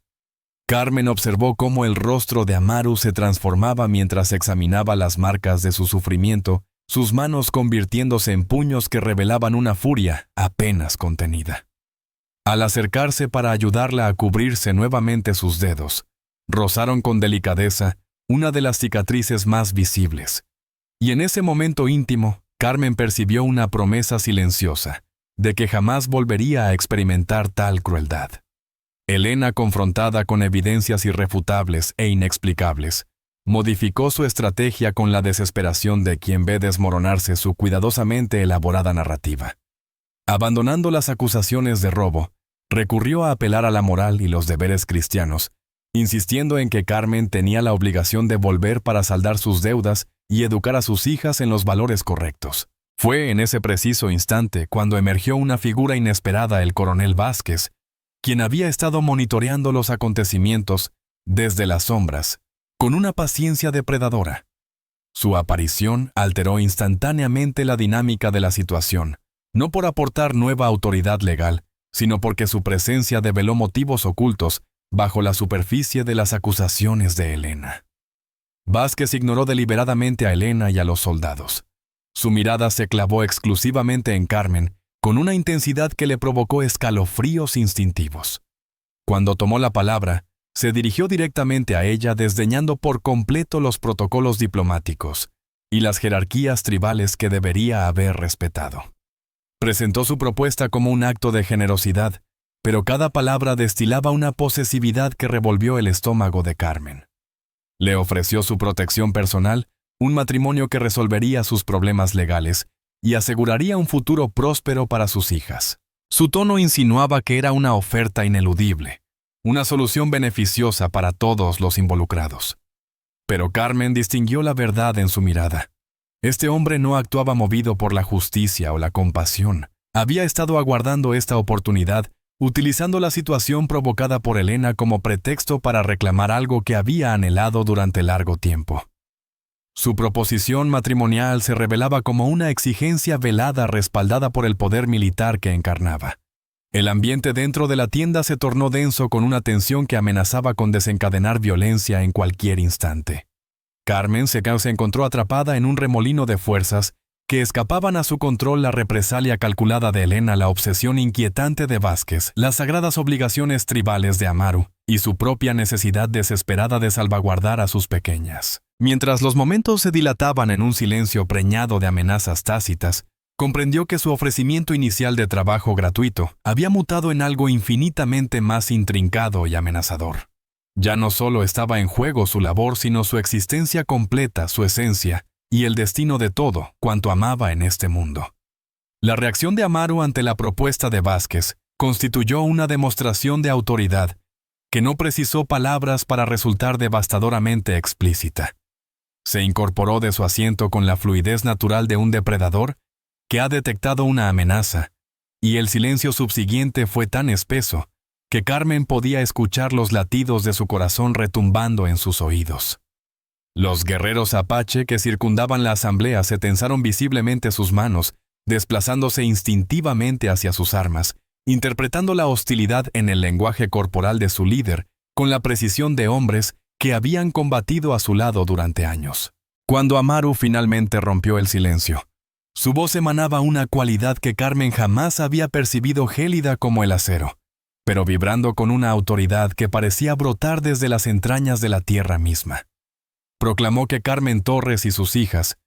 Carmen observó cómo el rostro de Amaru se transformaba mientras examinaba las marcas de su sufrimiento, sus manos convirtiéndose en puños que revelaban una furia apenas contenida. Al acercarse para ayudarla a cubrirse nuevamente sus dedos, rozaron con delicadeza una de las cicatrices más visibles. Y en ese momento íntimo, Carmen percibió una promesa silenciosa de que jamás volvería a experimentar tal crueldad. Elena, confrontada con evidencias irrefutables e inexplicables, modificó su estrategia con la desesperación de quien ve desmoronarse su cuidadosamente elaborada narrativa. Abandonando las acusaciones de robo, recurrió a apelar a la moral y los deberes cristianos, insistiendo en que Carmen tenía la obligación de volver para saldar sus deudas y educar a sus hijas en los valores correctos. Fue en ese preciso instante cuando emergió una figura inesperada, el coronel Vázquez, quien había estado monitoreando los acontecimientos desde las sombras, con una paciencia depredadora. Su aparición alteró instantáneamente la dinámica de la situación, no por aportar nueva autoridad legal, sino porque su presencia develó motivos ocultos bajo la superficie de las acusaciones de Elena. Vázquez ignoró deliberadamente a Elena y a los soldados. Su mirada se clavó exclusivamente en Carmen, con una intensidad que le provocó escalofríos instintivos. Cuando tomó la palabra, se dirigió directamente a ella, desdeñando por completo los protocolos diplomáticos y las jerarquías tribales que debería haber respetado. Presentó su propuesta como un acto de generosidad, pero cada palabra destilaba una posesividad que revolvió el estómago de Carmen. Le ofreció su protección personal, un matrimonio que resolvería sus problemas legales y aseguraría un futuro próspero para sus hijas. Su tono insinuaba que era una oferta ineludible, una solución beneficiosa para todos los involucrados. Pero Carmen distinguió la verdad en su mirada. Este hombre no actuaba movido por la justicia o la compasión. Había estado aguardando esta oportunidad, utilizando la situación provocada por Elena como pretexto para reclamar algo que había anhelado durante largo tiempo. Su proposición matrimonial se revelaba como una exigencia velada respaldada por el poder militar que encarnaba. El ambiente dentro de la tienda se tornó denso, con una tensión que amenazaba con desencadenar violencia en cualquier instante. Carmen se encontró atrapada en un remolino de fuerzas que escapaban a su control: la represalia calculada de Elena, la obsesión inquietante de Vázquez, las sagradas obligaciones tribales de Amaru y su propia necesidad desesperada de salvaguardar a sus pequeñas. Mientras los momentos se dilataban en un silencio preñado de amenazas tácitas, comprendió que su ofrecimiento inicial de trabajo gratuito había mutado en algo infinitamente más intrincado y amenazador. Ya no solo estaba en juego su labor, sino su existencia completa, su esencia y el destino de todo cuanto amaba en este mundo. La reacción de Amaru ante la propuesta de Vázquez constituyó una demostración de autoridad que no precisó palabras para resultar devastadoramente explícita. Se incorporó de su asiento con la fluidez natural de un depredador que ha detectado una amenaza, y el silencio subsiguiente fue tan espeso que Carmen podía escuchar los latidos de su corazón retumbando en sus oídos. Los guerreros apache que circundaban la asamblea se tensaron visiblemente sus manos, desplazándose instintivamente hacia sus armas, interpretando la hostilidad en el lenguaje corporal de su líder, con la precisión de hombres que habían combatido a su lado durante años. Cuando Amaru finalmente rompió el silencio, su voz emanaba una cualidad que Carmen jamás había percibido, gélida como el acero, pero vibrando con una autoridad que parecía brotar desde las entrañas de la tierra misma. Proclamó que Carmen Torres y sus hijas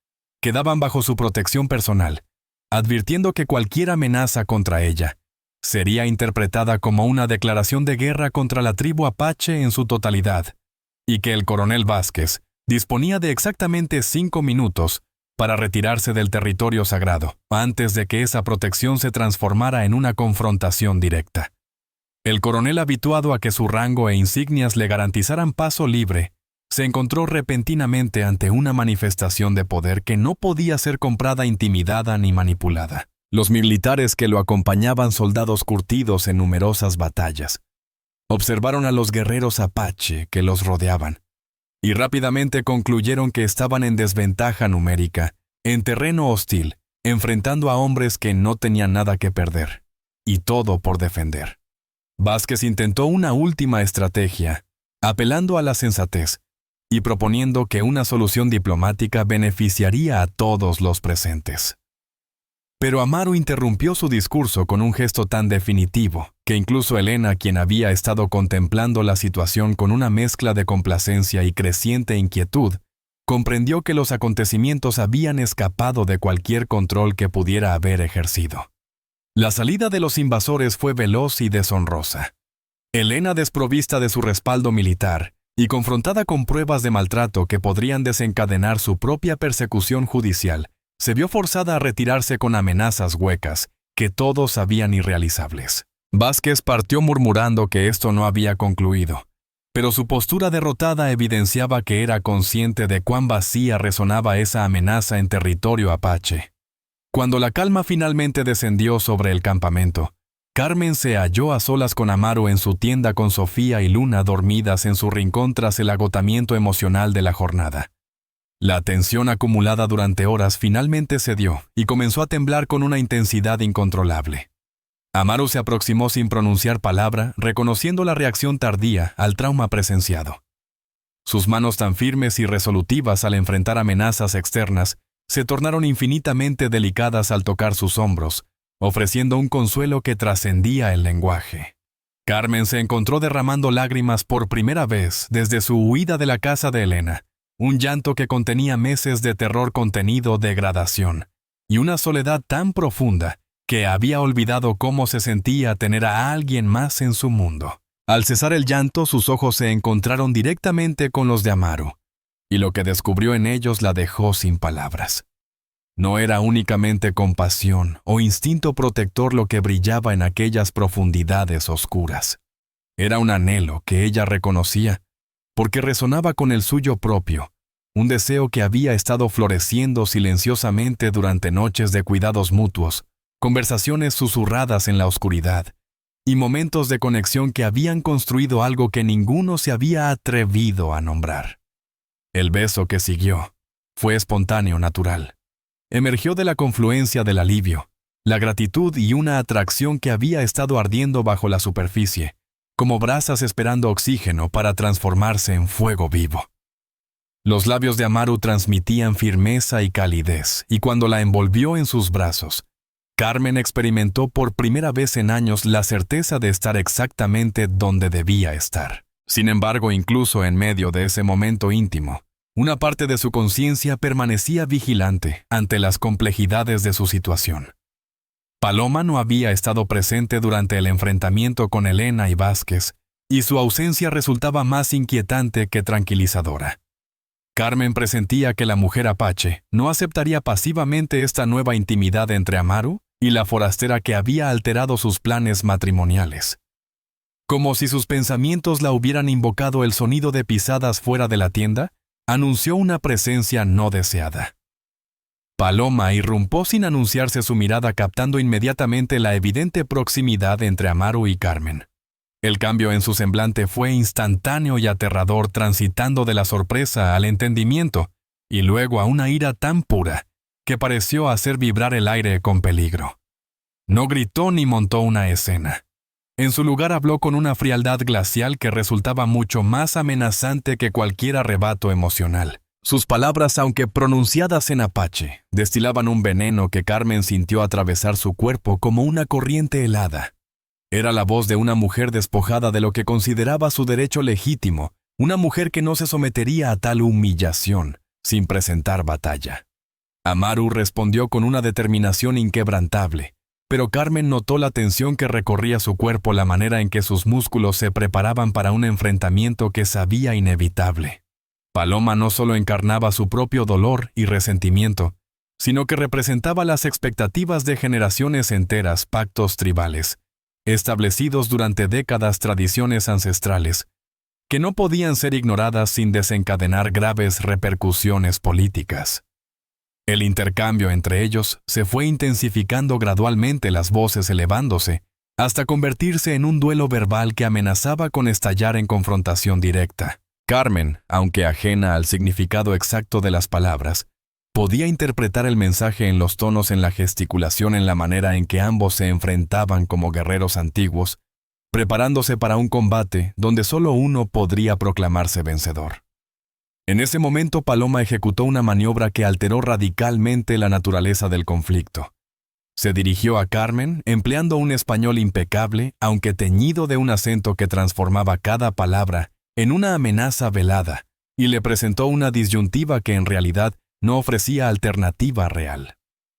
quedaban bajo su protección personal, advirtiendo que cualquier amenaza contra ella sería interpretada como una declaración de guerra contra la tribu apache en su totalidad, y que el coronel Vázquez disponía de exactamente 5 minutos para retirarse del territorio sagrado, antes de que esa protección se transformara en una confrontación directa. El coronel, habituado a que su rango e insignias le garantizaran paso libre, se encontró repentinamente ante una manifestación de poder que no podía ser comprada, intimidada ni manipulada. Los militares que lo acompañaban, soldados curtidos en numerosas batallas, observaron a los guerreros apache que los rodeaban y rápidamente concluyeron que estaban en desventaja numérica, en terreno hostil, enfrentando a hombres que no tenían nada que perder, y todo por defender. Vázquez intentó una última estrategia, apelando a la sensatez y proponiendo que una solución diplomática beneficiaría a todos los presentes. Pero Amaru interrumpió su discurso con un gesto tan definitivo que incluso Elena, quien había estado contemplando la situación con una mezcla de complacencia y creciente inquietud, comprendió que los acontecimientos habían escapado de cualquier control que pudiera haber ejercido. La salida de los invasores fue veloz y deshonrosa. Elena, desprovista de su respaldo militar y confrontada con pruebas de maltrato que podrían desencadenar su propia persecución judicial, se vio forzada a retirarse con amenazas huecas que todos sabían irrealizables. Vázquez partió murmurando que esto no había concluido, pero su postura derrotada evidenciaba que era consciente de cuán vacía resonaba esa amenaza en territorio apache. Cuando la calma finalmente descendió sobre el campamento, Carmen se halló a solas con Amaru en su tienda, con Sofía y Luna dormidas en su rincón tras el agotamiento emocional de la jornada. La tensión acumulada durante horas finalmente cedió y comenzó a temblar con una intensidad incontrolable. Amaru se aproximó sin pronunciar palabra, reconociendo la reacción tardía al trauma presenciado. Sus manos, tan firmes y resolutivas al enfrentar amenazas externas, se tornaron infinitamente delicadas al tocar sus hombros, ofreciendo un consuelo que trascendía el lenguaje. Carmen se encontró derramando lágrimas por primera vez desde su huida de la casa de Elena, un llanto que contenía meses de terror contenido, degradación, y una soledad tan profunda que había olvidado cómo se sentía tener a alguien más en su mundo. Al cesar el llanto, sus ojos se encontraron directamente con los de Amaru, y lo que descubrió en ellos la dejó sin palabras. No era únicamente compasión o instinto protector lo que brillaba en aquellas profundidades oscuras. Era un anhelo que ella reconocía, porque resonaba con el suyo propio, un deseo que había estado floreciendo silenciosamente durante noches de cuidados mutuos, conversaciones susurradas en la oscuridad, y momentos de conexión que habían construido algo que ninguno se había atrevido a nombrar. El beso que siguió fue espontáneo, natural. Emergió de la confluencia del alivio, la gratitud y una atracción que había estado ardiendo bajo la superficie, como brasas esperando oxígeno para transformarse en fuego vivo. Los labios de Amaru transmitían firmeza y calidez, y cuando la envolvió en sus brazos, Carmen experimentó por primera vez en años la certeza de estar exactamente donde debía estar. Sin embargo, incluso en medio de ese momento íntimo, una parte de su conciencia permanecía vigilante ante las complejidades de su situación. Paloma no había estado presente durante el enfrentamiento con Elena y Vázquez, y su ausencia resultaba más inquietante que tranquilizadora. Carmen presentía que la mujer apache no aceptaría pasivamente esta nueva intimidad entre Amaru y la forastera que había alterado sus planes matrimoniales. Como si sus pensamientos la hubieran invocado, el sonido de pisadas fuera de la tienda anunció una presencia no deseada. Paloma irrumpió sin anunciarse, su mirada captando inmediatamente la evidente proximidad entre Amaru y Carmen. El cambio en su semblante fue instantáneo y aterrador, transitando de la sorpresa al entendimiento y luego a una ira tan pura que pareció hacer vibrar el aire con peligro. No gritó ni montó una escena. En su lugar habló con una frialdad glacial que resultaba mucho más amenazante que cualquier arrebato emocional. Sus palabras, aunque pronunciadas en apache, destilaban un veneno que Carmen sintió atravesar su cuerpo como una corriente helada. Era la voz de una mujer despojada de lo que consideraba su derecho legítimo, una mujer que no se sometería a tal humillación, sin presentar batalla. Amaru respondió con una determinación inquebrantable, pero Carmen notó la tensión que recorría su cuerpo, la manera en que sus músculos se preparaban para un enfrentamiento que sabía inevitable. Paloma no solo encarnaba su propio dolor y resentimiento, sino que representaba las expectativas de generaciones enteras, pactos tribales, establecidos durante décadas, tradiciones ancestrales, que no podían ser ignoradas sin desencadenar graves repercusiones políticas. El intercambio entre ellos se fue intensificando gradualmente, las voces elevándose, hasta convertirse en un duelo verbal que amenazaba con estallar en confrontación directa. Carmen, aunque ajena al significado exacto de las palabras, podía interpretar el mensaje en los tonos, en la gesticulación, en la manera en que ambos se enfrentaban como guerreros antiguos, preparándose para un combate donde solo uno podría proclamarse vencedor. En ese momento, Paloma ejecutó una maniobra que alteró radicalmente la naturaleza del conflicto. Se dirigió a Carmen, empleando un español impecable, aunque teñido de un acento que transformaba cada palabra en una amenaza velada, y le presentó una disyuntiva que en realidad no ofrecía alternativa real.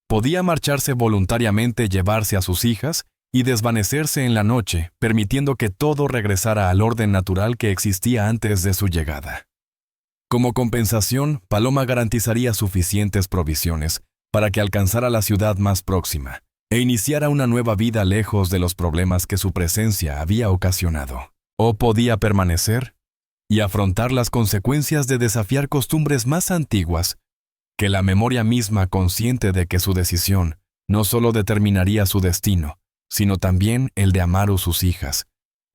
Podía marcharse voluntariamente, llevarse a sus hijas y desvanecerse en la noche, permitiendo que todo regresara al orden natural que existía antes de su llegada. Como compensación, Paloma garantizaría suficientes provisiones para que alcanzara la ciudad más próxima e iniciara una nueva vida lejos de los problemas que su presencia había ocasionado. O podía permanecer y afrontar las consecuencias de desafiar costumbres más antiguas que la memoria misma, consciente de que su decisión no solo determinaría su destino, sino también el de Amaru, sus hijas,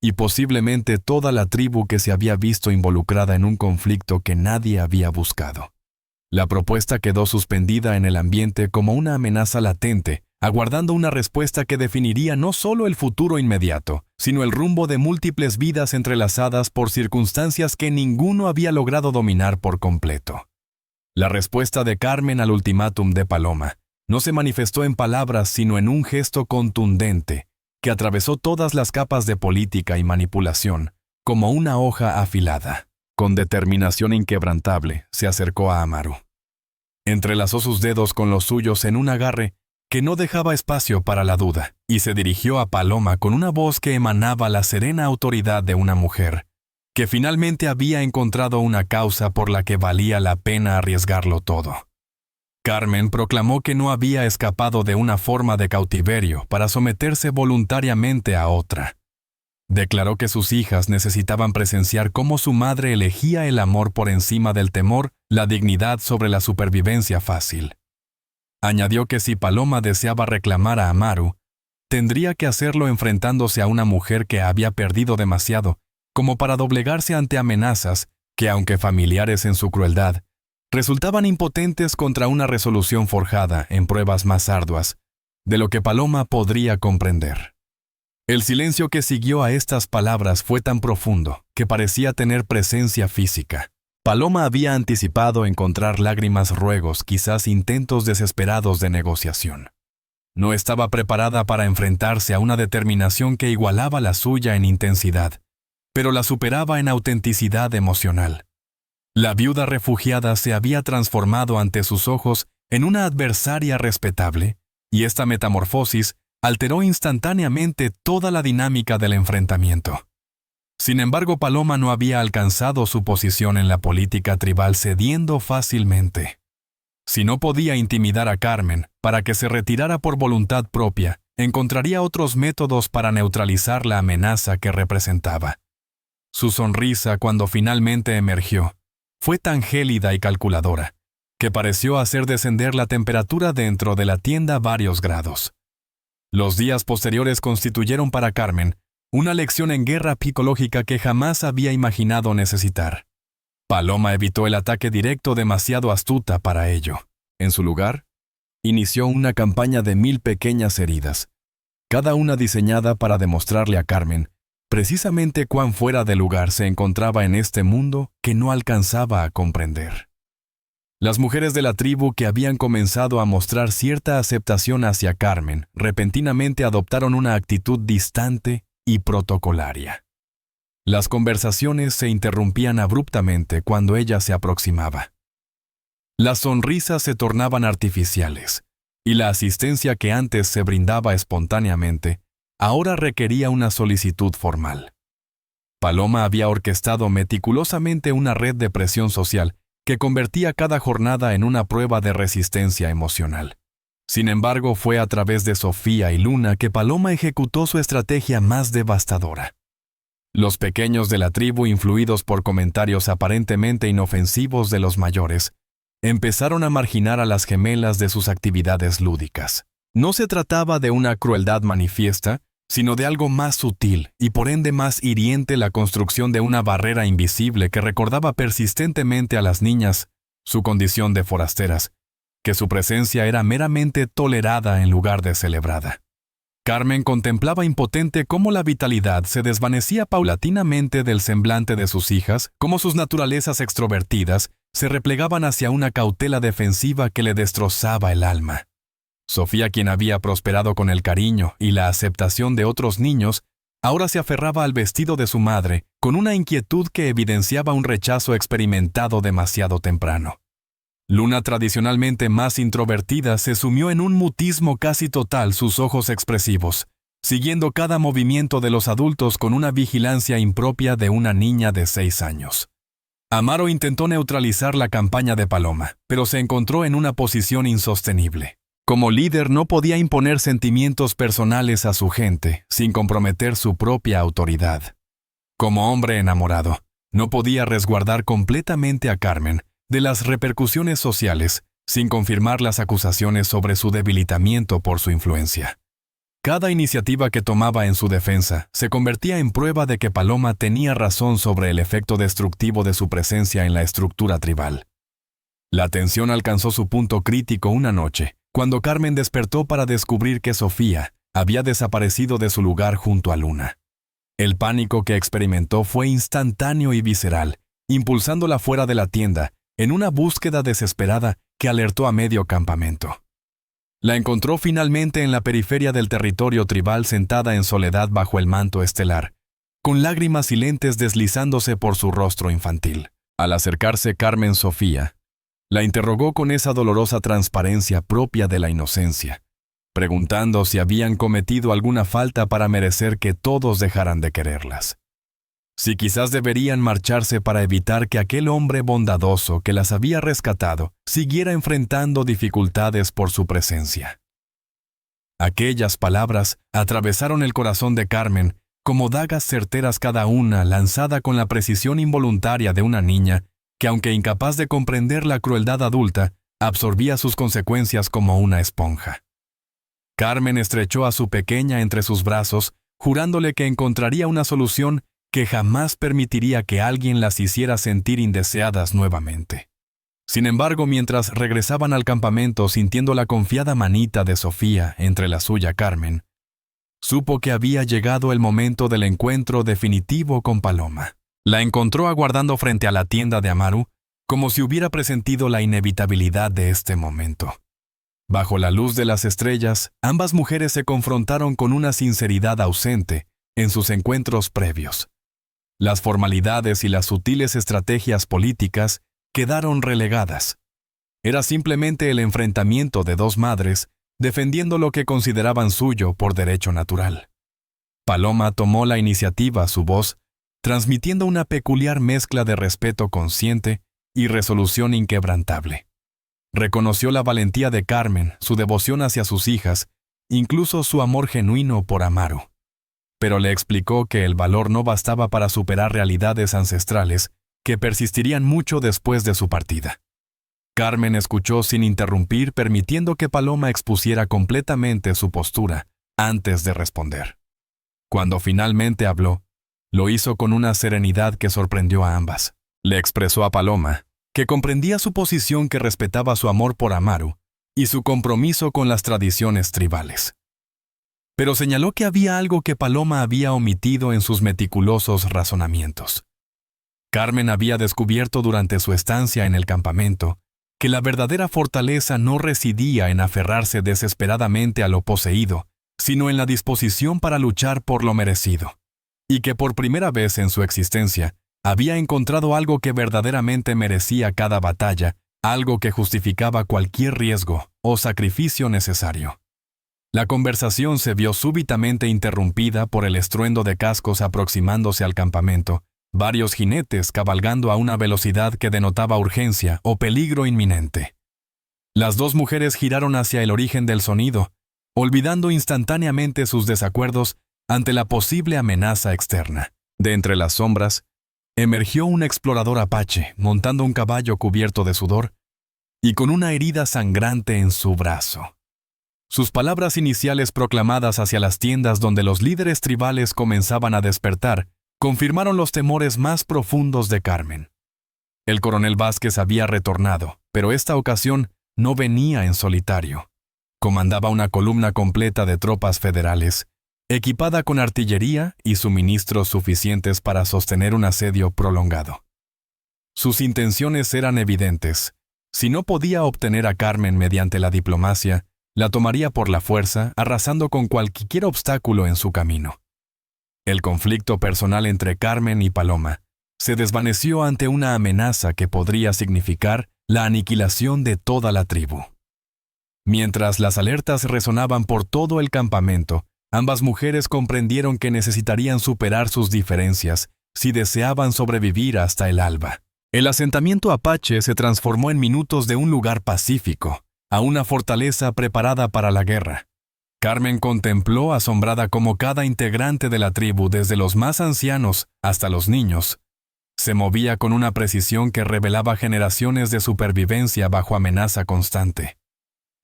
y posiblemente toda la tribu que se había visto involucrada en un conflicto que nadie había buscado. La propuesta quedó suspendida en el ambiente como una amenaza latente, aguardando una respuesta que definiría no solo el futuro inmediato, sino el rumbo de múltiples vidas entrelazadas por circunstancias que ninguno había logrado dominar por completo. La respuesta de Carmen al ultimátum de Paloma no se manifestó en palabras, sino en un gesto contundente que atravesó todas las capas de política y manipulación, como una hoja afilada. Con determinación inquebrantable, se acercó a Amaru. Entrelazó sus dedos con los suyos en un agarre que no dejaba espacio para la duda, y se dirigió a Paloma con una voz que emanaba la serena autoridad de una mujer, que finalmente había encontrado una causa por la que valía la pena arriesgarlo todo. Carmen proclamó que no había escapado de una forma de cautiverio para someterse voluntariamente a otra. Declaró que sus hijas necesitaban presenciar cómo su madre elegía el amor por encima del temor, la dignidad sobre la supervivencia fácil. Añadió que si Paloma deseaba reclamar a Amaru, tendría que hacerlo enfrentándose a una mujer que había perdido demasiado, como para doblegarse ante amenazas que, aunque familiares en su crueldad, resultaban impotentes contra una resolución forjada en pruebas más arduas de lo que Paloma podría comprender. El silencio que siguió a estas palabras fue tan profundo que parecía tener presencia física. Paloma había anticipado encontrar lágrimas, ruegos, quizás intentos desesperados de negociación. No estaba preparada para enfrentarse a una determinación que igualaba la suya en intensidad, pero la superaba en autenticidad emocional. La viuda refugiada se había transformado ante sus ojos en una adversaria respetable, y esta metamorfosis alteró instantáneamente toda la dinámica del enfrentamiento. Sin embargo, Paloma no había alcanzado su posición en la política tribal cediendo fácilmente. Si no podía intimidar a Carmen para que se retirara por voluntad propia, encontraría otros métodos para neutralizar la amenaza que representaba. Su sonrisa, cuando finalmente emergió, fue tan gélida y calculadora, que pareció hacer descender la temperatura dentro de la tienda varios grados. Los días posteriores constituyeron para Carmen Una lección en guerra psicológica que jamás había imaginado necesitar. Paloma evitó el ataque directo demasiado astuta para ello. En su lugar, inició una campaña de 1000 pequeñas heridas, cada una diseñada para demostrarle a Carmen precisamente cuán fuera de lugar se encontraba en este mundo que no alcanzaba a comprender. Las mujeres de la tribu que habían comenzado a mostrar cierta aceptación hacia Carmen repentinamente adoptaron una actitud distante y protocolaria. Las conversaciones se interrumpían abruptamente cuando ella se aproximaba. Las sonrisas se tornaban artificiales, y la asistencia que antes se brindaba espontáneamente, ahora requería una solicitud formal. Paloma había orquestado meticulosamente una red de presión social que convertía cada jornada en una prueba de resistencia emocional. Sin embargo, fue a través de Sofía y Luna que Paloma ejecutó su estrategia más devastadora. Los pequeños de la tribu, influidos por comentarios aparentemente inofensivos de los mayores, empezaron a marginar a las gemelas de sus actividades lúdicas. No se trataba de una crueldad manifiesta, sino de algo más sutil y por ende más hiriente, la construcción de una barrera invisible que recordaba persistentemente a las niñas su condición de forasteras, que su presencia era meramente tolerada en lugar de celebrada. Carmen contemplaba impotente cómo la vitalidad se desvanecía paulatinamente del semblante de sus hijas, cómo sus naturalezas extrovertidas se replegaban hacia una cautela defensiva que le destrozaba el alma. Sofía, quien había prosperado con el cariño y la aceptación de otros niños, ahora se aferraba al vestido de su madre con una inquietud que evidenciaba un rechazo experimentado demasiado temprano. Luna, tradicionalmente más introvertida, se sumió en un mutismo casi total, sus ojos expresivos, siguiendo cada movimiento de los adultos con una vigilancia impropia de una niña de 6 años. Amaro intentó neutralizar la campaña de Paloma, pero se encontró en una posición insostenible. Como líder no podía imponer sentimientos personales a su gente sin comprometer su propia autoridad. Como hombre enamorado, no podía resguardar completamente a Carmen de las repercusiones sociales sin confirmar las acusaciones sobre su debilitamiento por su influencia. Cada iniciativa que tomaba en su defensa se convertía en prueba de que Paloma tenía razón sobre el efecto destructivo de su presencia en la estructura tribal. La tensión alcanzó su punto crítico una noche, cuando Carmen despertó para descubrir que Sofía había desaparecido de su lugar junto a Luna. El pánico que experimentó fue instantáneo y visceral, impulsándola fuera de la tienda, en una búsqueda desesperada que alertó a medio campamento. La encontró finalmente en la periferia del territorio tribal, sentada en soledad bajo el manto estelar, con lágrimas silentes deslizándose por su rostro infantil. Al acercarse Carmen Sofía, la interrogó con esa dolorosa transparencia propia de la inocencia, preguntando si habían cometido alguna falta para merecer que todos dejaran de quererlas. Si quizás deberían marcharse para evitar que aquel hombre bondadoso que las había rescatado siguiera enfrentando dificultades por su presencia. Aquellas palabras atravesaron el corazón de Carmen como dagas certeras, cada una lanzada con la precisión involuntaria de una niña que, aunque incapaz de comprender la crueldad adulta, absorbía sus consecuencias como una esponja. Carmen estrechó a su pequeña entre sus brazos, jurándole que encontraría una solución que jamás permitiría que alguien las hiciera sentir indeseadas nuevamente. Sin embargo, mientras regresaban al campamento sintiendo la confiada manita de Sofía entre la suya, Carmen supo que había llegado el momento del encuentro definitivo con Paloma. La encontró aguardando frente a la tienda de Amaru, como si hubiera presentido la inevitabilidad de este momento. Bajo la luz de las estrellas, ambas mujeres se confrontaron con una sinceridad ausente en sus encuentros previos. Las formalidades y las sutiles estrategias políticas quedaron relegadas. Era simplemente el enfrentamiento de dos madres defendiendo lo que consideraban suyo por derecho natural. Paloma tomó la iniciativa, su voz transmitiendo una peculiar mezcla de respeto consciente y resolución inquebrantable. Reconoció la valentía de Carmen, su devoción hacia sus hijas, incluso su amor genuino por Amaru. Pero le explicó que el valor no bastaba para superar realidades ancestrales que persistirían mucho después de su partida. Carmen escuchó sin interrumpir, permitiendo que Paloma expusiera completamente su postura antes de responder. Cuando finalmente habló, lo hizo con una serenidad que sorprendió a ambas. Le expresó a Paloma que comprendía su posición, que respetaba su amor por Amaru y su compromiso con las tradiciones tribales. Pero señaló que había algo que Paloma había omitido en sus meticulosos razonamientos. Carmen había descubierto durante su estancia en el campamento que la verdadera fortaleza no residía en aferrarse desesperadamente a lo poseído, sino en la disposición para luchar por lo merecido, y que por primera vez en su existencia había encontrado algo que verdaderamente merecía cada batalla, algo que justificaba cualquier riesgo o sacrificio necesario. La conversación se vio súbitamente interrumpida por el estruendo de cascos aproximándose al campamento, varios jinetes cabalgando a una velocidad que denotaba urgencia o peligro inminente. Las dos mujeres giraron hacia el origen del sonido, olvidando instantáneamente sus desacuerdos ante la posible amenaza externa. De entre las sombras, emergió un explorador apache, montando un caballo cubierto de sudor y con una herida sangrante en su brazo. Sus palabras iniciales, proclamadas hacia las tiendas donde los líderes tribales comenzaban a despertar, confirmaron los temores más profundos de Carmen. El coronel Vázquez había retornado, pero esta ocasión no venía en solitario. Comandaba una columna completa de tropas federales, equipada con artillería y suministros suficientes para sostener un asedio prolongado. Sus intenciones eran evidentes. Si no podía obtener a Carmen mediante la diplomacia, la tomaría por la fuerza, arrasando con cualquier obstáculo en su camino. El conflicto personal entre Carmen y Paloma se desvaneció ante una amenaza que podría significar la aniquilación de toda la tribu. Mientras las alertas resonaban por todo el campamento, ambas mujeres comprendieron que necesitarían superar sus diferencias si deseaban sobrevivir hasta el alba. El asentamiento apache se transformó en minutos de un lugar pacífico a una fortaleza preparada para la guerra. Carmen contempló asombrada cómo cada integrante de la tribu, desde los más ancianos hasta los niños, se movía con una precisión que revelaba generaciones de supervivencia bajo amenaza constante.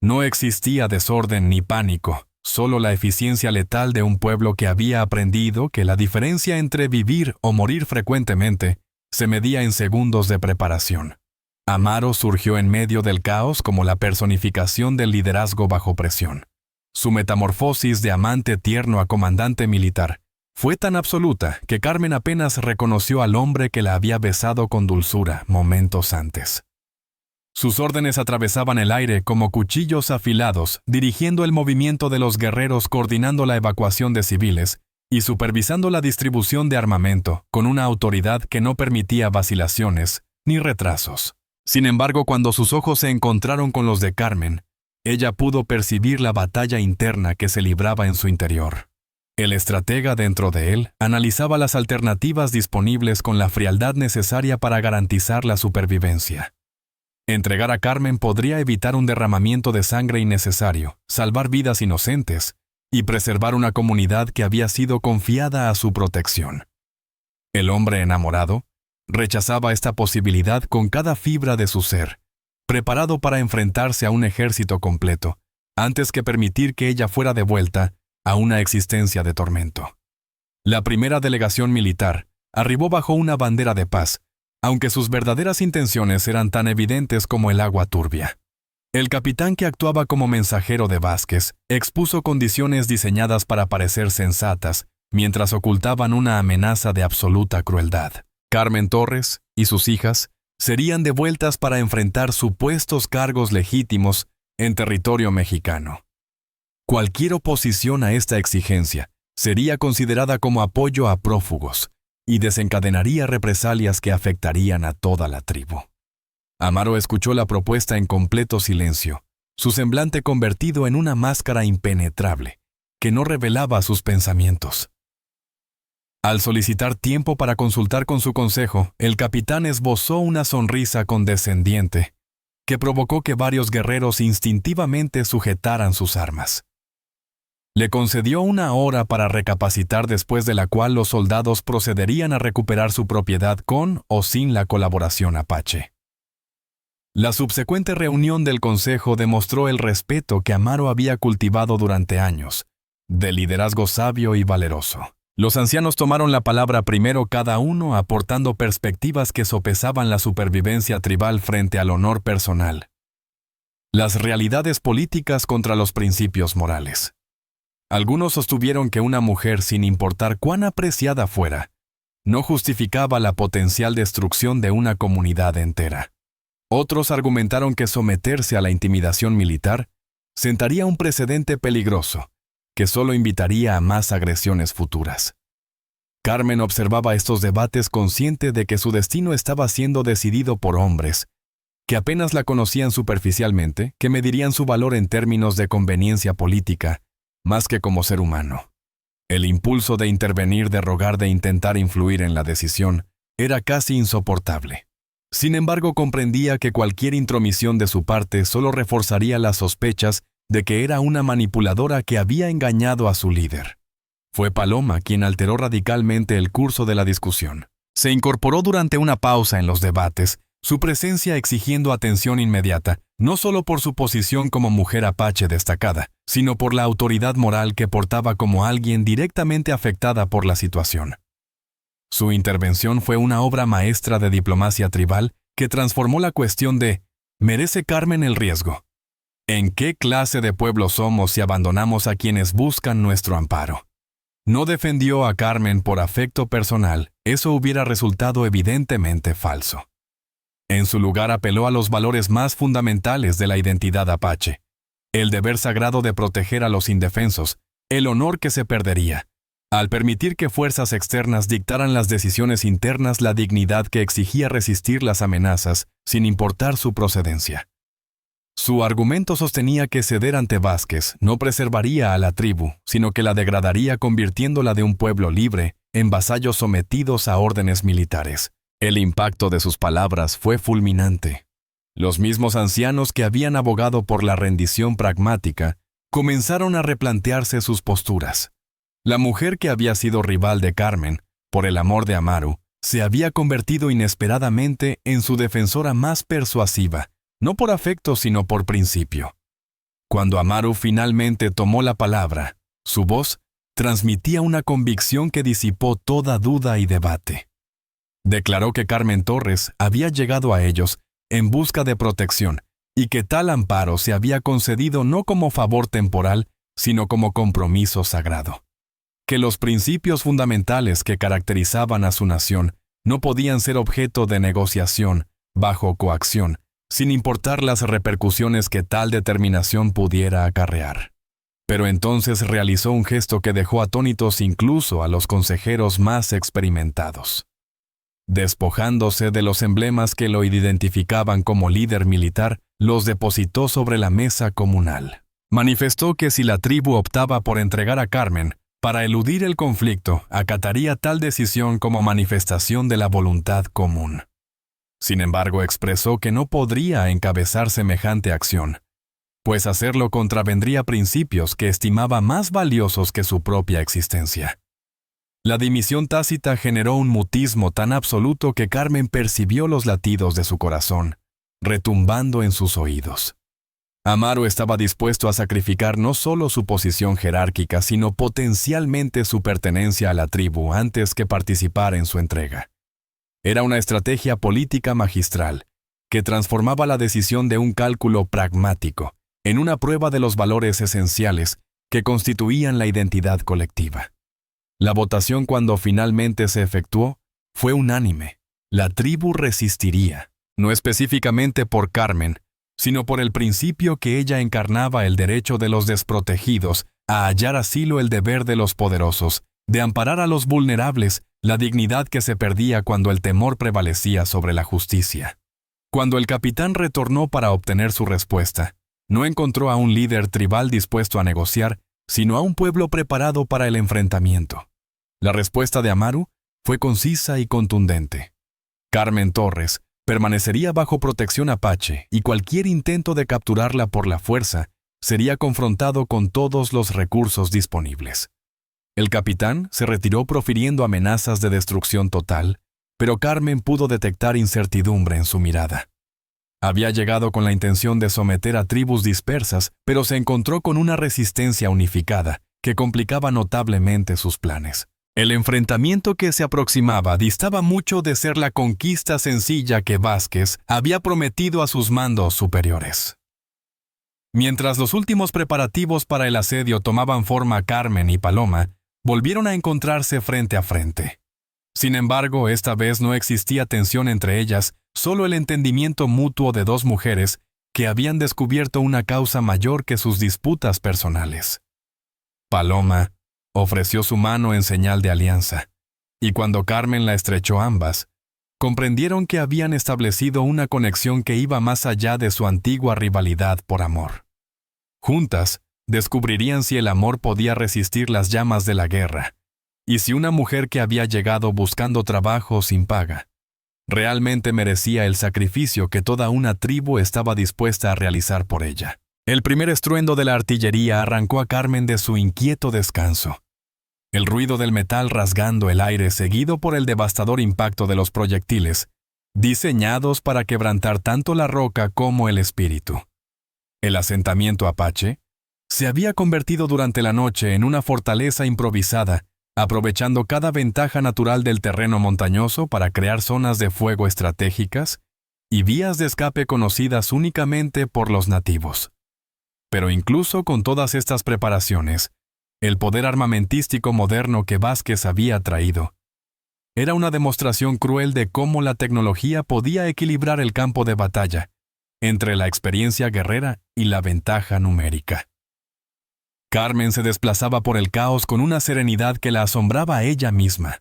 No existía desorden ni pánico, solo la eficiencia letal de un pueblo que había aprendido que la diferencia entre vivir o morir frecuentemente se medía en segundos de preparación. Amaro surgió en medio del caos como la personificación del liderazgo bajo presión. Su metamorfosis de amante tierno a comandante militar fue tan absoluta que Carmen apenas reconoció al hombre que la había besado con dulzura momentos antes. Sus órdenes atravesaban el aire como cuchillos afilados, dirigiendo el movimiento de los guerreros, coordinando la evacuación de civiles y supervisando la distribución de armamento con una autoridad que no permitía vacilaciones ni retrasos. Sin embargo, cuando sus ojos se encontraron con los de Carmen, ella pudo percibir la batalla interna que se libraba en su interior. El estratega dentro de él analizaba las alternativas disponibles con la frialdad necesaria para garantizar la supervivencia. Entregar a Carmen podría evitar un derramamiento de sangre innecesario, salvar vidas inocentes y preservar una comunidad que había sido confiada a su protección. El hombre enamorado rechazaba esta posibilidad con cada fibra de su ser, preparado para enfrentarse a un ejército completo, antes que permitir que ella fuera devuelta a una existencia de tormento. La primera delegación militar arribó bajo una bandera de paz, aunque sus verdaderas intenciones eran tan evidentes como el agua turbia. El capitán, que actuaba como mensajero de Vázquez, expuso condiciones diseñadas para parecer sensatas, mientras ocultaban una amenaza de absoluta crueldad. Carmen Torres y sus hijas serían devueltas para enfrentar supuestos cargos legítimos en territorio mexicano. Cualquier oposición a esta exigencia sería considerada como apoyo a prófugos y desencadenaría represalias que afectarían a toda la tribu. Amaro escuchó la propuesta en completo silencio, su semblante convertido en una máscara impenetrable que no revelaba sus pensamientos. Al solicitar tiempo para consultar con su consejo, el capitán esbozó una sonrisa condescendiente que provocó que varios guerreros instintivamente sujetaran sus armas. Le concedió una hora para recapacitar, después de la cual los soldados procederían a recuperar su propiedad con o sin la colaboración apache. La subsecuente reunión del consejo demostró el respeto que Amaro había cultivado durante años, de liderazgo sabio y valeroso. Los ancianos tomaron la palabra primero cada uno, aportando perspectivas que sopesaban la supervivencia tribal frente al honor personal. Las realidades políticas contra los principios morales. Algunos sostuvieron que una mujer, sin importar cuán apreciada fuera, no justificaba la potencial destrucción de una comunidad entera. Otros argumentaron que someterse a la intimidación militar sentaría un precedente peligroso, que solo invitaría a más agresiones futuras. Carmen observaba estos debates consciente de que su destino estaba siendo decidido por hombres, que apenas la conocían superficialmente, que medirían su valor en términos de conveniencia política, más que como ser humano. El impulso de intervenir, de rogar, de intentar influir en la decisión, era casi insoportable. Sin embargo, comprendía que cualquier intromisión de su parte solo reforzaría las sospechas de que era una manipuladora que había engañado a su líder. Fue Paloma quien alteró radicalmente el curso de la discusión. Se incorporó durante una pausa en los debates, su presencia exigiendo atención inmediata, no solo por su posición como mujer apache destacada, sino por la autoridad moral que portaba como alguien directamente afectada por la situación. Su intervención fue una obra maestra de diplomacia tribal que transformó la cuestión de ¿merece Carmen el riesgo? ¿En qué clase de pueblo somos si abandonamos a quienes buscan nuestro amparo? No defendió a Carmen por afecto personal, eso hubiera resultado evidentemente falso. En su lugar apeló a los valores más fundamentales de la identidad apache: el deber sagrado de proteger a los indefensos, el honor que se perdería, al permitir que fuerzas externas dictaran las decisiones internas, la dignidad que exigía resistir las amenazas, sin importar su procedencia. Su argumento sostenía que ceder ante Vázquez no preservaría a la tribu, sino que la degradaría convirtiéndola de un pueblo libre en vasallos sometidos a órdenes militares. El impacto de sus palabras fue fulminante. Los mismos ancianos que habían abogado por la rendición pragmática comenzaron a replantearse sus posturas. La mujer que había sido rival de Carmen, por el amor de Amaru, se había convertido inesperadamente en su defensora más persuasiva, no por afecto sino por principio. Cuando Amaru finalmente tomó la palabra, su voz transmitía una convicción que disipó toda duda y debate. Declaró que Carmen Torres había llegado a ellos en busca de protección y que tal amparo se había concedido no como favor temporal, sino como compromiso sagrado. Que los principios fundamentales que caracterizaban a su nación no podían ser objeto de negociación, bajo coacción, sin importar las repercusiones que tal determinación pudiera acarrear. Pero entonces realizó un gesto que dejó atónitos incluso a los consejeros más experimentados. Despojándose de los emblemas que lo identificaban como líder militar, los depositó sobre la mesa comunal. Manifestó que si la tribu optaba por entregar a Carmen, para eludir el conflicto, acataría tal decisión como manifestación de la voluntad común. Sin embargo, expresó que no podría encabezar semejante acción, pues hacerlo contravendría principios que estimaba más valiosos que su propia existencia. La dimisión tácita generó un mutismo tan absoluto que Carmen percibió los latidos de su corazón, retumbando en sus oídos. Amaru estaba dispuesto a sacrificar no solo su posición jerárquica, sino potencialmente su pertenencia a la tribu antes que participar en su entrega. Era una estrategia política magistral, que transformaba la decisión de un cálculo pragmático en una prueba de los valores esenciales que constituían la identidad colectiva. La votación, cuando finalmente se efectuó, fue unánime. La tribu resistiría, no específicamente por Carmen, sino por el principio que ella encarnaba: el derecho de los desprotegidos a hallar asilo, el deber de los poderosos de amparar a los vulnerables, la dignidad que se perdía cuando el temor prevalecía sobre la justicia. Cuando el capitán retornó para obtener su respuesta, no encontró a un líder tribal dispuesto a negociar, sino a un pueblo preparado para el enfrentamiento. La respuesta de Amaru fue concisa y contundente. Carmen Torres permanecería bajo protección apache y cualquier intento de capturarla por la fuerza sería confrontado con todos los recursos disponibles. El capitán se retiró profiriendo amenazas de destrucción total, pero Carmen pudo detectar incertidumbre en su mirada. Había llegado con la intención de someter a tribus dispersas, pero se encontró con una resistencia unificada que complicaba notablemente sus planes. El enfrentamiento que se aproximaba distaba mucho de ser la conquista sencilla que Vázquez había prometido a sus mandos superiores. Mientras los últimos preparativos para el asedio tomaban forma, Carmen y Paloma volvieron a encontrarse frente a frente. Sin embargo, esta vez no existía tensión entre ellas, solo el entendimiento mutuo de dos mujeres que habían descubierto una causa mayor que sus disputas personales. Paloma ofreció su mano en señal de alianza, y cuando Carmen la estrechó ambas, comprendieron que habían establecido una conexión que iba más allá de su antigua rivalidad por amor. Juntas, descubrirían si el amor podía resistir las llamas de la guerra, y si una mujer que había llegado buscando trabajo sin paga realmente merecía el sacrificio que toda una tribu estaba dispuesta a realizar por ella. El primer estruendo de la artillería arrancó a Carmen de su inquieto descanso. El ruido del metal rasgando el aire seguido por el devastador impacto de los proyectiles, diseñados para quebrantar tanto la roca como el espíritu. El asentamiento apache se había convertido durante la noche en una fortaleza improvisada, aprovechando cada ventaja natural del terreno montañoso para crear zonas de fuego estratégicas y vías de escape conocidas únicamente por los nativos. Pero incluso con todas estas preparaciones, el poder armamentístico moderno que Vázquez había traído era una demostración cruel de cómo la tecnología podía equilibrar el campo de batalla entre la experiencia guerrera y la ventaja numérica. Carmen se desplazaba por el caos con una serenidad que la asombraba a ella misma.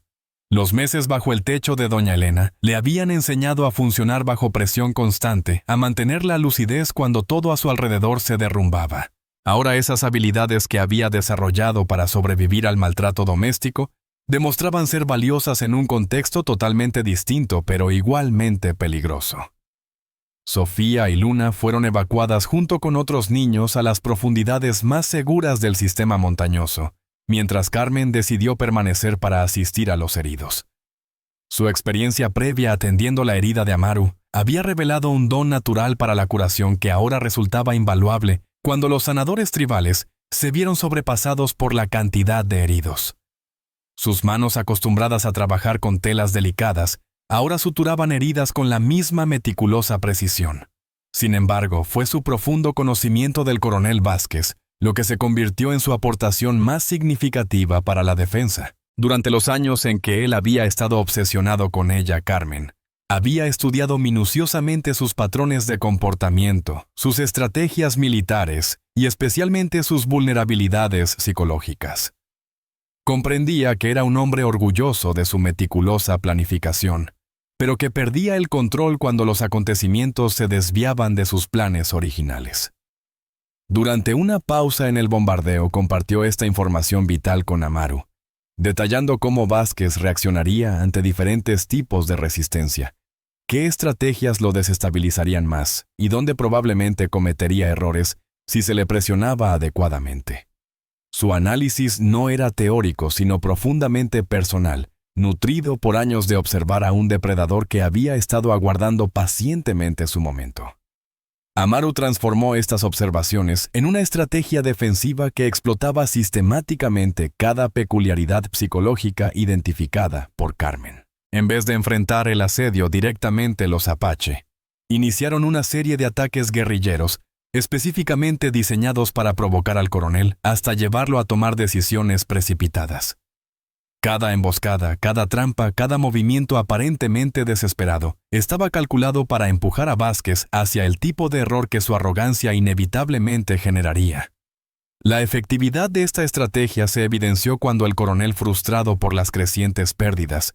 Los meses bajo el techo de doña Elena le habían enseñado a funcionar bajo presión constante, a mantener la lucidez cuando todo a su alrededor se derrumbaba. Ahora esas habilidades que había desarrollado para sobrevivir al maltrato doméstico demostraban ser valiosas en un contexto totalmente distinto, pero igualmente peligroso. Sofía y Luna fueron evacuadas junto con otros niños a las profundidades más seguras del sistema montañoso, mientras Carmen decidió permanecer para asistir a los heridos. Su experiencia previa atendiendo la herida de Amaru había revelado un don natural para la curación que ahora resultaba invaluable cuando los sanadores tribales se vieron sobrepasados por la cantidad de heridos. Sus manos, acostumbradas a trabajar con telas delicadas, ahora suturaban heridas con la misma meticulosa precisión. Sin embargo, fue su profundo conocimiento del coronel Vázquez lo que se convirtió en su aportación más significativa para la defensa. Durante los años en que él había estado obsesionado con ella, Carmen había estudiado minuciosamente sus patrones de comportamiento, sus estrategias militares y especialmente sus vulnerabilidades psicológicas. Comprendía que era un hombre orgulloso de su meticulosa planificación, pero que perdía el control cuando los acontecimientos se desviaban de sus planes originales. Durante una pausa en el bombardeo compartió esta información vital con Amaru, detallando cómo Vázquez reaccionaría ante diferentes tipos de resistencia, qué estrategias lo desestabilizarían más y dónde probablemente cometería errores si se le presionaba adecuadamente. Su análisis no era teórico, sino profundamente personal, nutrido por años de observar a un depredador que había estado aguardando pacientemente su momento. Amaru transformó estas observaciones en una estrategia defensiva que explotaba sistemáticamente cada peculiaridad psicológica identificada por Carmen. En vez de enfrentar el asedio directamente los Apache, iniciaron una serie de ataques guerrilleros específicamente diseñados para provocar al coronel hasta llevarlo a tomar decisiones precipitadas. Cada emboscada, cada trampa, cada movimiento aparentemente desesperado estaba calculado para empujar a Vázquez hacia el tipo de error que su arrogancia inevitablemente generaría. La efectividad de esta estrategia se evidenció cuando el coronel, frustrado por las crecientes pérdidas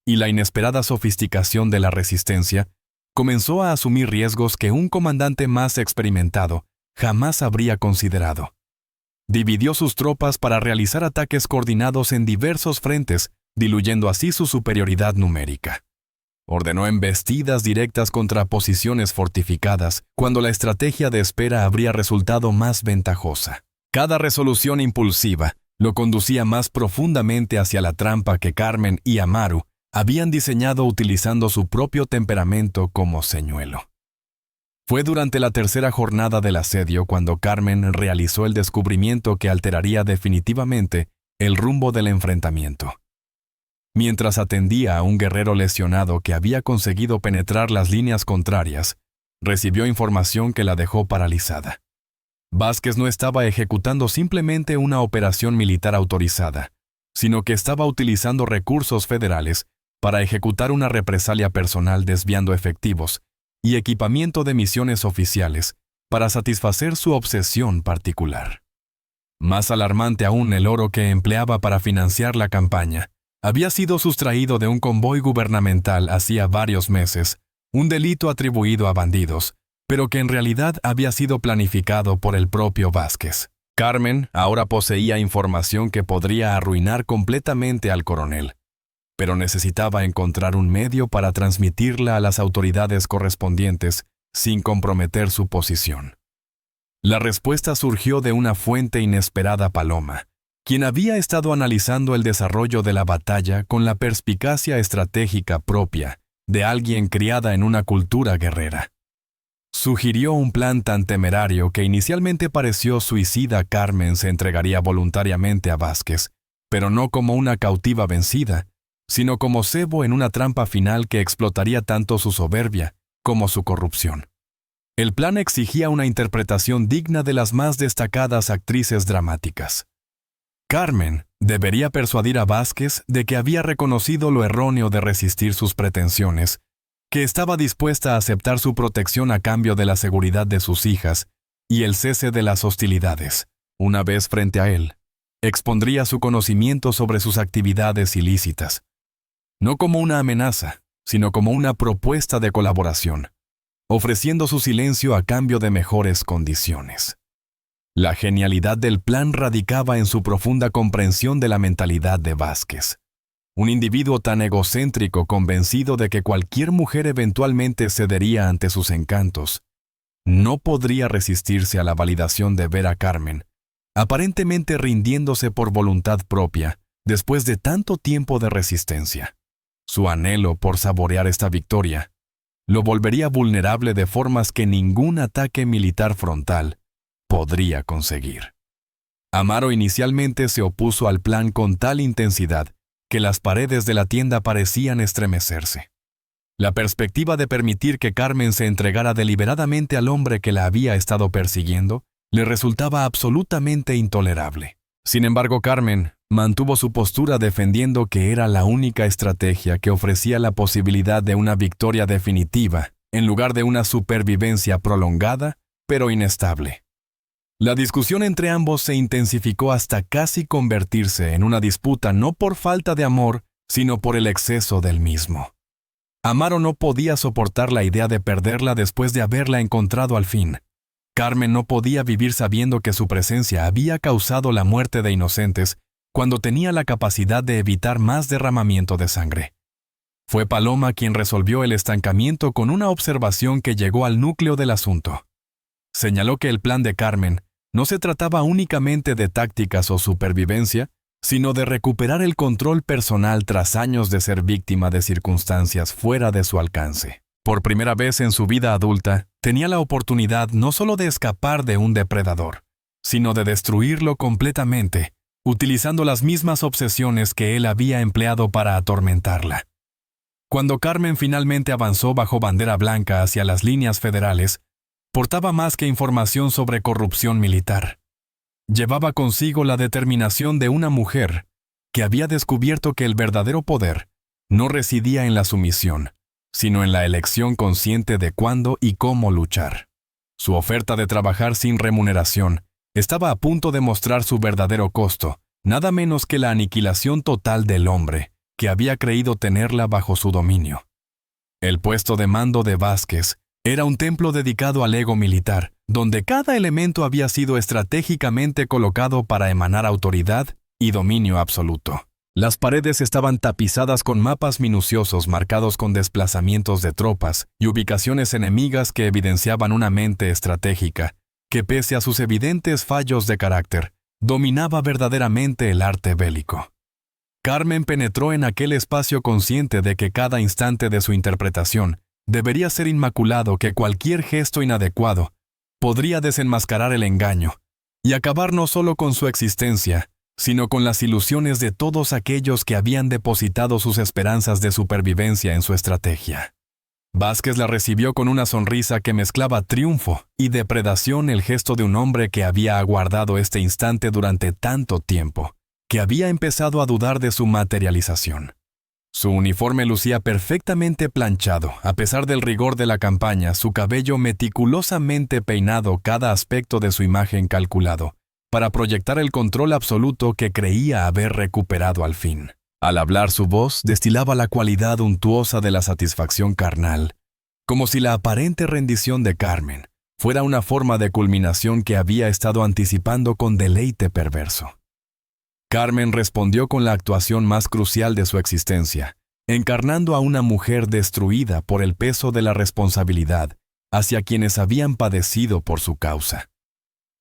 y la inesperada sofisticación de la resistencia, comenzó a asumir riesgos que un comandante más experimentado jamás habría considerado. Dividió sus tropas para realizar ataques coordinados en diversos frentes, diluyendo así su superioridad numérica. Ordenó embestidas directas contra posiciones fortificadas, cuando la estrategia de espera habría resultado más ventajosa. Cada resolución impulsiva lo conducía más profundamente hacia la trampa que Carmen y Amaru habían diseñado utilizando su propio temperamento como señuelo. Fue durante la tercera jornada del asedio cuando Carmen realizó el descubrimiento que alteraría definitivamente el rumbo del enfrentamiento. Mientras atendía a un guerrero lesionado que había conseguido penetrar las líneas contrarias, recibió información que la dejó paralizada. Vázquez no estaba ejecutando simplemente una operación militar autorizada, sino que estaba utilizando recursos federales para ejecutar una represalia personal desviando efectivos y equipamiento de misiones oficiales para satisfacer su obsesión particular. Más alarmante aún, el oro que empleaba para financiar la campaña había sido sustraído de un convoy gubernamental hacía varios meses, un delito atribuido a bandidos, pero que en realidad había sido planificado por el propio Vázquez. Carmen ahora poseía información que podría arruinar completamente al coronel, pero necesitaba encontrar un medio para transmitirla a las autoridades correspondientes sin comprometer su posición. La respuesta surgió de una fuente inesperada: Paloma, quien había estado analizando el desarrollo de la batalla con la perspicacia estratégica propia de alguien criada en una cultura guerrera. Sugirió un plan tan temerario que inicialmente pareció suicida. Carmen se entregaría voluntariamente a Vázquez, pero no como una cautiva vencida, sino como cebo en una trampa final que explotaría tanto su soberbia como su corrupción. El plan exigía una interpretación digna de las más destacadas actrices dramáticas. Carmen debería persuadir a Vázquez de que había reconocido lo erróneo de resistir sus pretensiones, que estaba dispuesta a aceptar su protección a cambio de la seguridad de sus hijas y el cese de las hostilidades. Una vez frente a él, expondría su conocimiento sobre sus actividades ilícitas, no como una amenaza, sino como una propuesta de colaboración, ofreciendo su silencio a cambio de mejores condiciones. La genialidad del plan radicaba en su profunda comprensión de la mentalidad de Vázquez. Un individuo tan egocéntrico, convencido de que cualquier mujer eventualmente cedería ante sus encantos, no podría resistirse a la validación de ver a Carmen, aparentemente rindiéndose por voluntad propia, después de tanto tiempo de resistencia. Su anhelo por saborear esta victoria lo volvería vulnerable de formas que ningún ataque militar frontal podría conseguir. Amaro inicialmente se opuso al plan con tal intensidad que las paredes de la tienda parecían estremecerse. La perspectiva de permitir que Carmen se entregara deliberadamente al hombre que la había estado persiguiendo le resultaba absolutamente intolerable. Sin embargo, Carmen mantuvo su postura defendiendo que era la única estrategia que ofrecía la posibilidad de una victoria definitiva en lugar de una supervivencia prolongada pero inestable. La discusión entre ambos se intensificó hasta casi convertirse en una disputa no por falta de amor, sino por el exceso del mismo. Amaro no podía soportar la idea de perderla después de haberla encontrado al fin. Carmen no podía vivir sabiendo que su presencia había causado la muerte de inocentes cuando tenía la capacidad de evitar más derramamiento de sangre. Fue Paloma quien resolvió el estancamiento con una observación que llegó al núcleo del asunto. Señaló que el plan de Carmen no se trataba únicamente de tácticas o supervivencia, sino de recuperar el control personal tras años de ser víctima de circunstancias fuera de su alcance. Por primera vez en su vida adulta, tenía la oportunidad no solo de escapar de un depredador, sino de destruirlo completamente, utilizando las mismas obsesiones que él había empleado para atormentarla. Cuando Carmen finalmente avanzó bajo bandera blanca hacia las líneas federales, portaba más que información sobre corrupción militar. Llevaba consigo la determinación de una mujer que había descubierto que el verdadero poder no residía en la sumisión, sino en la elección consciente de cuándo y cómo luchar. Su oferta de trabajar sin remuneración estaba a punto de mostrar su verdadero costo, nada menos que la aniquilación total del hombre que había creído tenerla bajo su dominio. El puesto de mando de Vázquez era un templo dedicado al ego militar, donde cada elemento había sido estratégicamente colocado para emanar autoridad y dominio absoluto. Las paredes estaban tapizadas con mapas minuciosos marcados con desplazamientos de tropas y ubicaciones enemigas que evidenciaban una mente estratégica, que pese a sus evidentes fallos de carácter, dominaba verdaderamente el arte bélico. Carmen penetró en aquel espacio consciente de que cada instante de su interpretación debería ser inmaculado, que cualquier gesto inadecuado podría desenmascarar el engaño y acabar no solo con su existencia, sino con las ilusiones de todos aquellos que habían depositado sus esperanzas de supervivencia en su estrategia. Vázquez la recibió con una sonrisa que mezclaba triunfo y depredación, el gesto de un hombre que había aguardado este instante durante tanto tiempo, que había empezado a dudar de su materialización. Su uniforme lucía perfectamente planchado, a pesar del rigor de la campaña, su cabello meticulosamente peinado, cada aspecto de su imagen calculado, para proyectar el control absoluto que creía haber recuperado al fin. Al hablar, su voz destilaba la cualidad untuosa de la satisfacción carnal, como si la aparente rendición de Carmen fuera una forma de culminación que había estado anticipando con deleite perverso. Carmen respondió con la actuación más crucial de su existencia, encarnando a una mujer destruida por el peso de la responsabilidad hacia quienes habían padecido por su causa.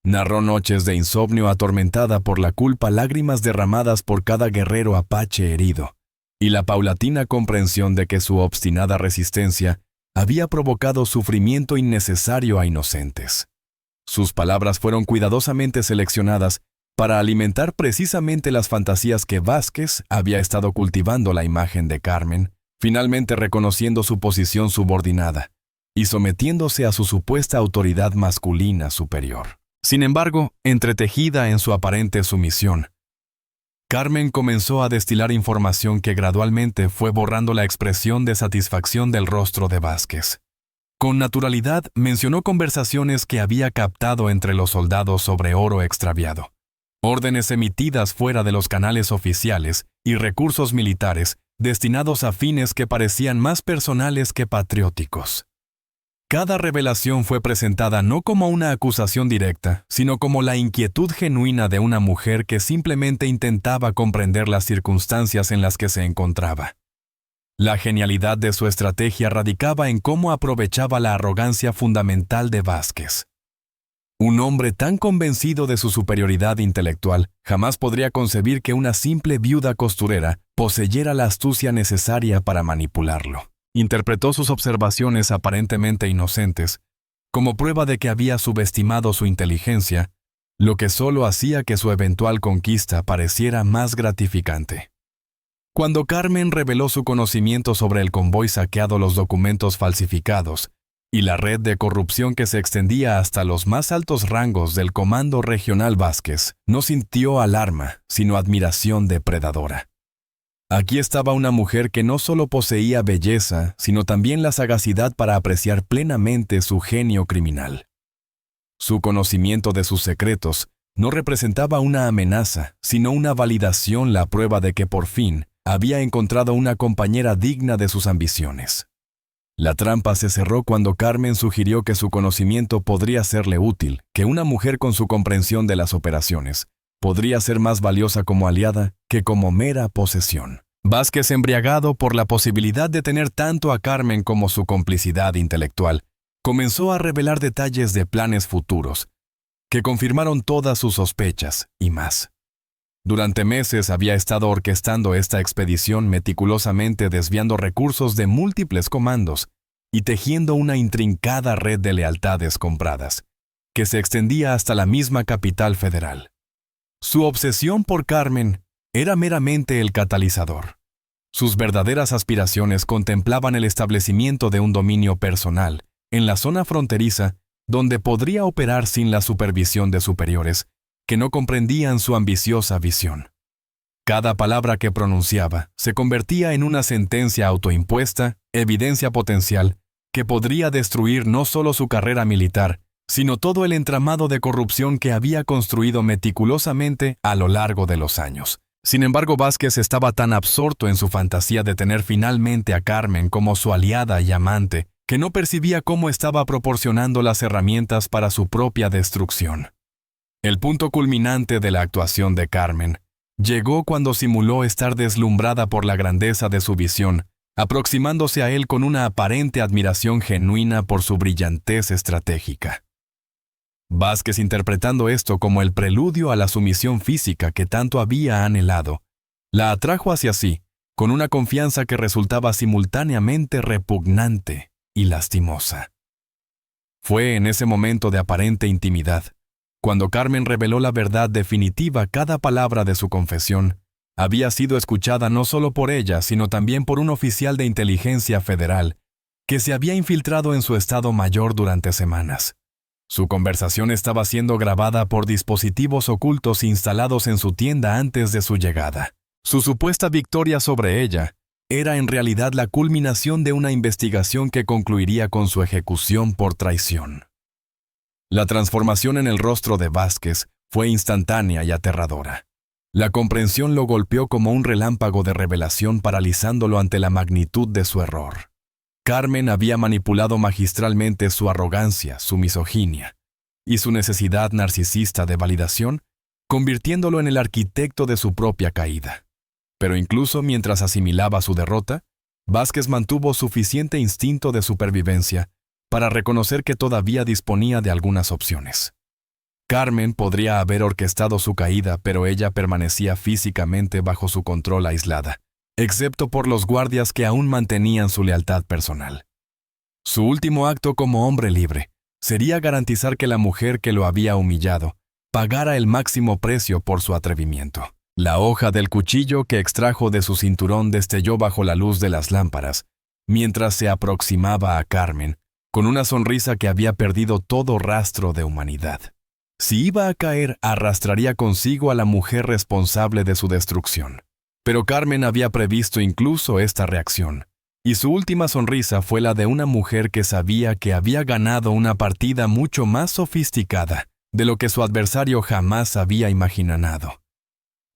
Narró noches de insomnio atormentada por la culpa, lágrimas derramadas por cada guerrero apache herido, y la paulatina comprensión de que su obstinada resistencia había provocado sufrimiento innecesario a inocentes. Sus palabras fueron cuidadosamente seleccionadas para alimentar precisamente las fantasías que Vázquez había estado cultivando la imagen de Carmen, finalmente reconociendo su posición subordinada y sometiéndose a su supuesta autoridad masculina superior. Sin embargo, entretejida en su aparente sumisión, Carmen comenzó a destilar información que gradualmente fue borrando la expresión de satisfacción del rostro de Vázquez. Con naturalidad mencionó conversaciones que había captado entre los soldados sobre oro extraviado, órdenes emitidas fuera de los canales oficiales y recursos militares destinados a fines que parecían más personales que patrióticos. Cada revelación fue presentada no como una acusación directa, sino como la inquietud genuina de una mujer que simplemente intentaba comprender las circunstancias en las que se encontraba. La genialidad de su estrategia radicaba en cómo aprovechaba la arrogancia fundamental de Vázquez. Un hombre tan convencido de su superioridad intelectual jamás podría concebir que una simple viuda costurera poseyera la astucia necesaria para manipularlo. Interpretó sus observaciones aparentemente inocentes como prueba de que había subestimado su inteligencia, lo que solo hacía que su eventual conquista pareciera más gratificante. Cuando Carmen reveló su conocimiento sobre el convoy saqueado, los documentos falsificados y la red de corrupción que se extendía hasta los más altos rangos del Comando Regional, Vázquez no sintió alarma, sino admiración depredadora. Aquí estaba una mujer que no solo poseía belleza, sino también la sagacidad para apreciar plenamente su genio criminal. Su conocimiento de sus secretos no representaba una amenaza, sino una validación, la prueba de que por fin había encontrado una compañera digna de sus ambiciones. La trampa se cerró cuando Carmen sugirió que su conocimiento podría serle útil, que una mujer con su comprensión de las operaciones podría ser más valiosa como aliada que como mera posesión. Vázquez, embriagado por la posibilidad de tener tanto a Carmen como su complicidad intelectual, comenzó a revelar detalles de planes futuros, que confirmaron todas sus sospechas y más. Durante meses había estado orquestando esta expedición, meticulosamente desviando recursos de múltiples comandos y tejiendo una intrincada red de lealtades compradas, que se extendía hasta la misma capital federal. Su obsesión por Carmen era meramente el catalizador. Sus verdaderas aspiraciones contemplaban el establecimiento de un dominio personal en la zona fronteriza donde podría operar sin la supervisión de superiores que no comprendían su ambiciosa visión. Cada palabra que pronunciaba se convertía en una sentencia autoimpuesta, evidencia potencial, que podría destruir no solo su carrera militar, sino todo el entramado de corrupción que había construido meticulosamente a lo largo de los años. Sin embargo, Vázquez estaba tan absorto en su fantasía de tener finalmente a Carmen como su aliada y amante, que no percibía cómo estaba proporcionando las herramientas para su propia destrucción. El punto culminante de la actuación de Carmen llegó cuando simuló estar deslumbrada por la grandeza de su visión, aproximándose a él con una aparente admiración genuina por su brillantez estratégica. Vázquez, interpretando esto como el preludio a la sumisión física que tanto había anhelado, la atrajo hacia sí con una confianza que resultaba simultáneamente repugnante y lastimosa. Fue en ese momento de aparente intimidad, Cuando Carmen reveló la verdad definitiva, cada palabra de su confesión había sido escuchada no solo por ella, sino también por un oficial de inteligencia federal que se había infiltrado en su estado mayor durante semanas. Su conversación estaba siendo grabada por dispositivos ocultos instalados en su tienda antes de su llegada. Su supuesta victoria sobre ella era en realidad la culminación de una investigación que concluiría con su ejecución por traición. La transformación en el rostro de Vázquez fue instantánea y aterradora. La comprensión lo golpeó como un relámpago de revelación, paralizándolo ante la magnitud de su error. Carmen había manipulado magistralmente su arrogancia, su misoginia y su necesidad narcisista de validación, convirtiéndolo en el arquitecto de su propia caída. Pero incluso mientras asimilaba su derrota, Vázquez mantuvo suficiente instinto de supervivencia para reconocer que todavía disponía de algunas opciones. Carmen podría haber orquestado su caída, pero ella permanecía físicamente bajo su control, aislada, excepto por los guardias que aún mantenían su lealtad personal. Su último acto como hombre libre sería garantizar que la mujer que lo había humillado pagara el máximo precio por su atrevimiento. La hoja del cuchillo que extrajo de su cinturón destelló bajo la luz de las lámparas, mientras se aproximaba a Carmen, con una sonrisa que había perdido todo rastro de humanidad. Si iba a caer, arrastraría consigo a la mujer responsable de su destrucción. Pero Carmen había previsto incluso esta reacción, y su última sonrisa fue la de una mujer que sabía que había ganado una partida mucho más sofisticada de lo que su adversario jamás había imaginado.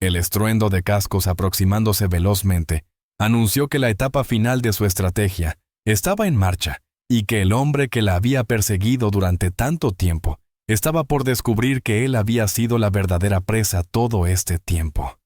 El estruendo de cascos aproximándose velozmente anunció que la etapa final de su estrategia estaba en marcha y que el hombre que la había perseguido durante tanto tiempo estaba por descubrir que él había sido la verdadera presa todo este tiempo.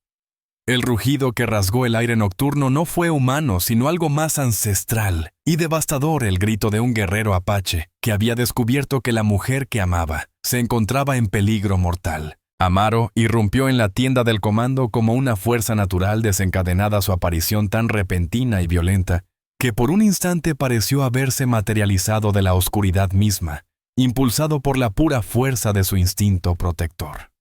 El rugido que rasgó el aire nocturno no fue humano, sino algo más ancestral y devastador, el grito de un guerrero apache que había descubierto que la mujer que amaba se encontraba en peligro mortal. Amaro irrumpió en la tienda del comando como una fuerza natural, desencadenada su aparición tan repentina y violenta que por un instante pareció haberse materializado de la oscuridad misma, impulsado por la pura fuerza de su instinto protector.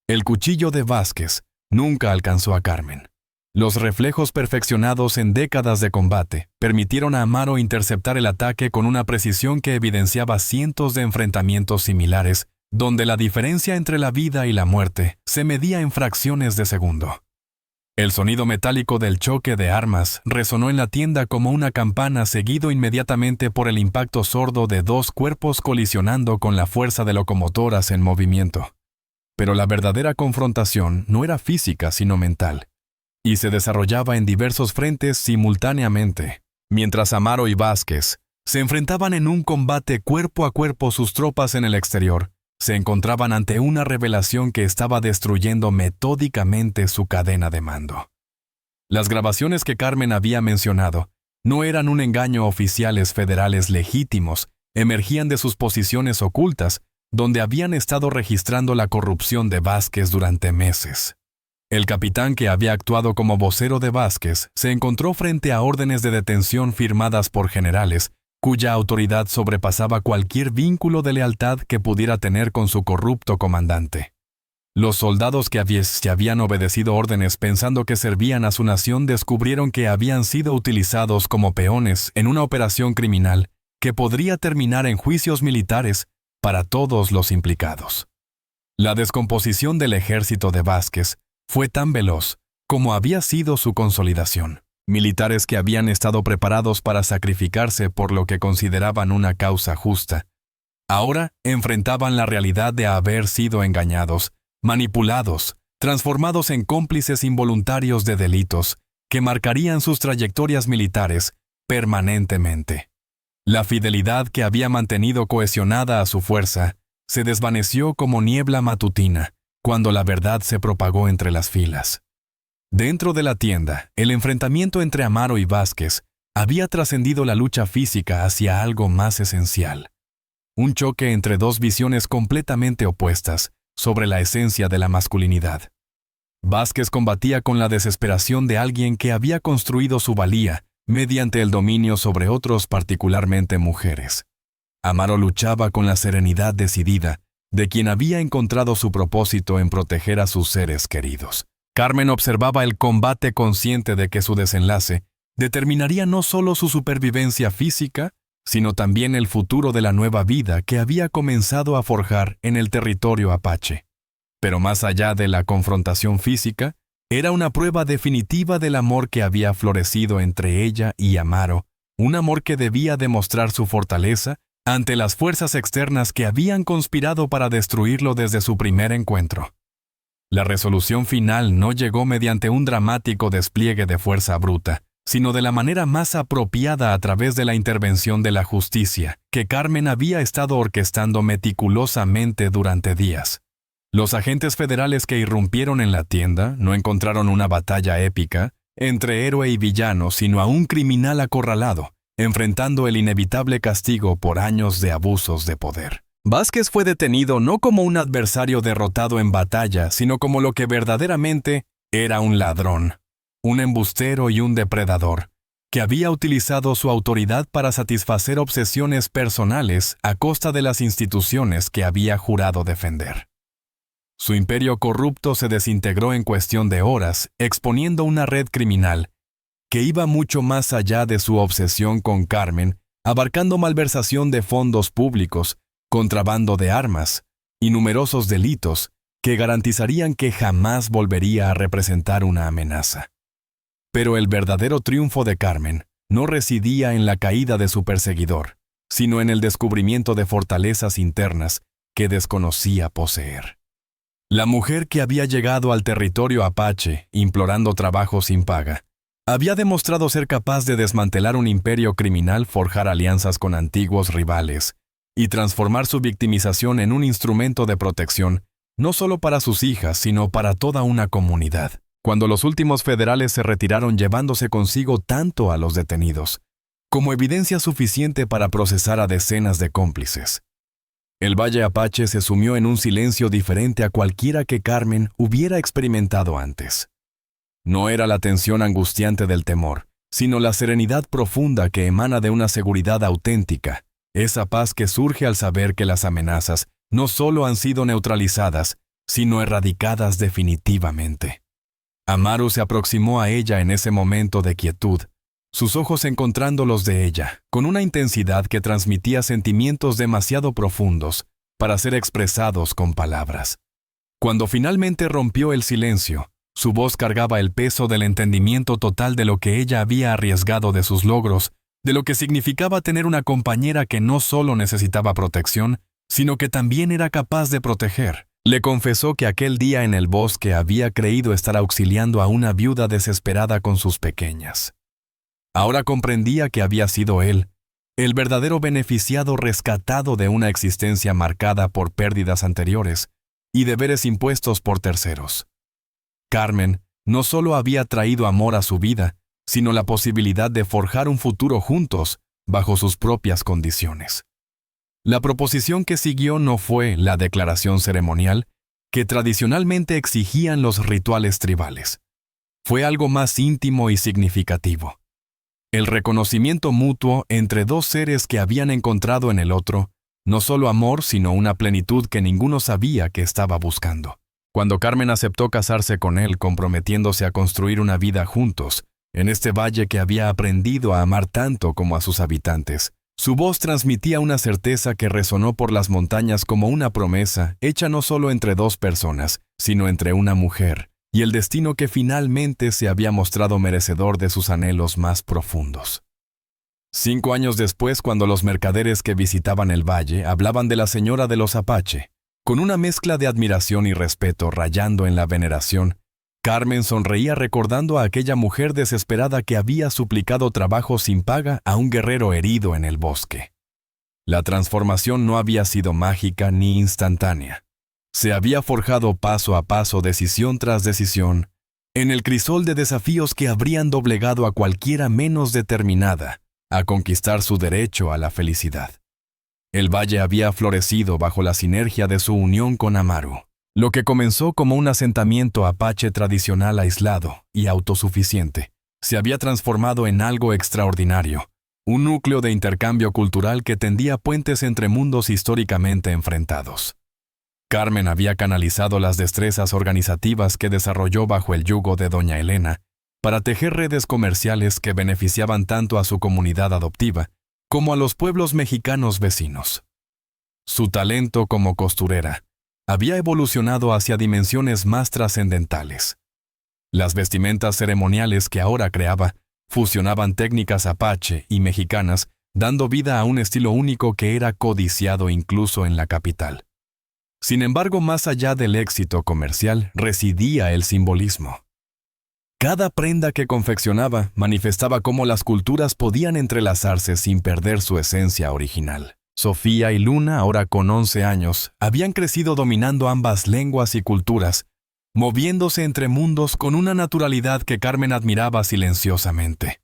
El cuchillo de Vázquez nunca alcanzó a Carmen. Los reflejos perfeccionados en décadas de combate permitieron a Amaro interceptar el ataque con una precisión que evidenciaba cientos de enfrentamientos similares, donde la diferencia entre la vida y la muerte se medía en fracciones de segundo. El sonido metálico del choque de armas resonó en la tienda como una campana, seguido inmediatamente por el impacto sordo de dos cuerpos colisionando con la fuerza de locomotoras en movimiento. Pero la verdadera confrontación no era física sino mental, y se desarrollaba en diversos frentes simultáneamente. Mientras Amaro y Vázquez se enfrentaban en un combate cuerpo a cuerpo, sus tropas en el exterior se encontraban ante una revelación que estaba destruyendo metódicamente su cadena de mando. Las grabaciones que Carmen había mencionado no eran un engaño. Oficiales federales legítimos emergían de sus posiciones ocultas, donde habían estado registrando la corrupción de Vázquez durante meses. El capitán que había actuado como vocero de Vázquez se encontró frente a órdenes de detención firmadas por generales cuya autoridad sobrepasaba cualquier vínculo de lealtad que pudiera tener con su corrupto comandante. Los soldados que habían obedecido órdenes pensando que servían a su nación descubrieron que habían sido utilizados como peones en una operación criminal que podría terminar en juicios militares para todos los implicados. La descomposición del ejército de Vázquez fue tan veloz como había sido su consolidación. Militares que habían estado preparados para sacrificarse por lo que consideraban una causa justa, ahora enfrentaban la realidad de haber sido engañados, manipulados, transformados en cómplices involuntarios de delitos que marcarían sus trayectorias militares permanentemente. La fidelidad que había mantenido cohesionada a su fuerza se desvaneció como niebla matutina cuando la verdad se propagó entre las filas. Dentro de la tienda, el enfrentamiento entre Amaro y Vázquez había trascendido la lucha física hacia algo más esencial. Un choque entre dos visiones completamente opuestas sobre la esencia de la masculinidad. Vázquez combatía con la desesperación de alguien que había construido su valía mediante el dominio sobre otros, particularmente mujeres. Amaro luchaba con la serenidad decidida de quien había encontrado su propósito en proteger a sus seres queridos. Carmen observaba el combate consciente de que su desenlace determinaría no solo su supervivencia física, sino también el futuro de la nueva vida que había comenzado a forjar en el territorio apache. Pero más allá de la confrontación física, era una prueba definitiva del amor que había florecido entre ella y Amaro, un amor que debía demostrar su fortaleza ante las fuerzas externas que habían conspirado para destruirlo desde su primer encuentro. La resolución final no llegó mediante un dramático despliegue de fuerza bruta, sino de la manera más apropiada a través de la intervención de la justicia, que Carmen había estado orquestando meticulosamente durante días. Los agentes federales que irrumpieron en la tienda no encontraron una batalla épica entre héroe y villano, sino a un criminal acorralado, enfrentando el inevitable castigo por años de abusos de poder. Vázquez fue detenido no como un adversario derrotado en batalla, sino como lo que verdaderamente era un ladrón, un embustero y un depredador, que había utilizado su autoridad para satisfacer obsesiones personales a costa de las instituciones que había jurado defender. Su imperio corrupto se desintegró en cuestión de horas, exponiendo una red criminal que iba mucho más allá de su obsesión con Carmen, abarcando malversación de fondos públicos, contrabando de armas y numerosos delitos que garantizarían que jamás volvería a representar una amenaza. Pero el verdadero triunfo de Carmen no residía en la caída de su perseguidor, sino en el descubrimiento de fortalezas internas que desconocía poseer. La mujer que había llegado al territorio apache implorando trabajo sin paga, había demostrado ser capaz de desmantelar un imperio criminal, forjar alianzas con antiguos rivales y transformar su victimización en un instrumento de protección, no solo para sus hijas, sino para toda una comunidad. Cuando los últimos federales se retiraron llevándose consigo tanto a los detenidos, como evidencia suficiente para procesar a decenas de cómplices. El Valle Apache se sumió en un silencio diferente a cualquiera que Carmen hubiera experimentado antes. No era la tensión angustiante del temor, sino la serenidad profunda que emana de una seguridad auténtica, esa paz que surge al saber que las amenazas no solo han sido neutralizadas, sino erradicadas definitivamente. Amaro se aproximó a ella en ese momento de quietud, sus ojos encontrando los de ella, con una intensidad que transmitía sentimientos demasiado profundos para ser expresados con palabras. Cuando finalmente rompió el silencio, su voz cargaba el peso del entendimiento total de lo que ella había arriesgado de sus logros, de lo que significaba tener una compañera que no solo necesitaba protección, sino que también era capaz de proteger. Le confesó que aquel día en el bosque había creído estar auxiliando a una viuda desesperada con sus pequeñas. Ahora comprendía que había sido él, el verdadero beneficiado rescatado de una existencia marcada por pérdidas anteriores y deberes impuestos por terceros. Carmen no solo había traído amor a su vida, sino la posibilidad de forjar un futuro juntos bajo sus propias condiciones. La proposición que siguió no fue la declaración ceremonial que tradicionalmente exigían los rituales tribales. Fue algo más íntimo y significativo. El reconocimiento mutuo entre dos seres que habían encontrado en el otro, no solo amor, sino una plenitud que ninguno sabía que estaba buscando. Cuando Carmen aceptó casarse con él, comprometiéndose a construir una vida juntos, en este valle que había aprendido a amar tanto como a sus habitantes, su voz transmitía una certeza que resonó por las montañas como una promesa hecha no solo entre dos personas, sino entre una mujer, y el destino que finalmente se había mostrado merecedor de sus anhelos más profundos. 5 años después, cuando los mercaderes que visitaban el valle hablaban de la señora de los Apache, con una mezcla de admiración y respeto rayando en la veneración, Carmen sonreía recordando a aquella mujer desesperada que había suplicado trabajo sin paga a un guerrero herido en el bosque. La transformación no había sido mágica ni instantánea. Se había forjado paso a paso, decisión tras decisión, en el crisol de desafíos que habrían doblegado a cualquiera menos determinada a conquistar su derecho a la felicidad. El valle había florecido bajo la sinergia de su unión con Amaru. Lo que comenzó como un asentamiento apache tradicional aislado y autosuficiente, se había transformado en algo extraordinario, un núcleo de intercambio cultural que tendía puentes entre mundos históricamente enfrentados. Carmen había canalizado las destrezas organizativas que desarrolló bajo el yugo de doña Elena para tejer redes comerciales que beneficiaban tanto a su comunidad adoptiva como a los pueblos mexicanos vecinos. Su talento como costurera había evolucionado hacia dimensiones más trascendentales. Las vestimentas ceremoniales que ahora creaba fusionaban técnicas apache y mexicanas, dando vida a un estilo único que era codiciado incluso en la capital. Sin embargo, más allá del éxito comercial, residía el simbolismo. Cada prenda que confeccionaba manifestaba cómo las culturas podían entrelazarse sin perder su esencia original. Sofía y Luna, ahora con 11 años, habían crecido dominando ambas lenguas y culturas, moviéndose entre mundos con una naturalidad que Carmen admiraba silenciosamente.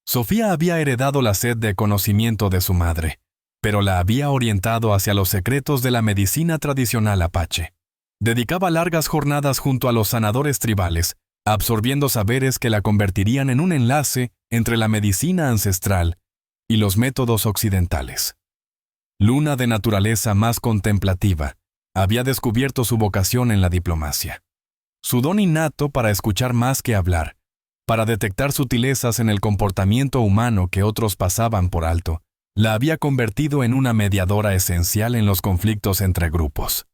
Sofía había heredado la sed de conocimiento de su madre, pero la había orientado hacia los secretos de la medicina tradicional apache. Dedicaba largas jornadas junto a los sanadores tribales, absorbiendo saberes que la convertirían en un enlace entre la medicina ancestral y los métodos occidentales. Luna, de naturaleza más contemplativa, había descubierto su vocación en la diplomacia. Su don innato para escuchar más que hablar, para detectar sutilezas en el comportamiento humano que otros pasaban por alto, la había convertido en una mediadora esencial en los conflictos entre grupos.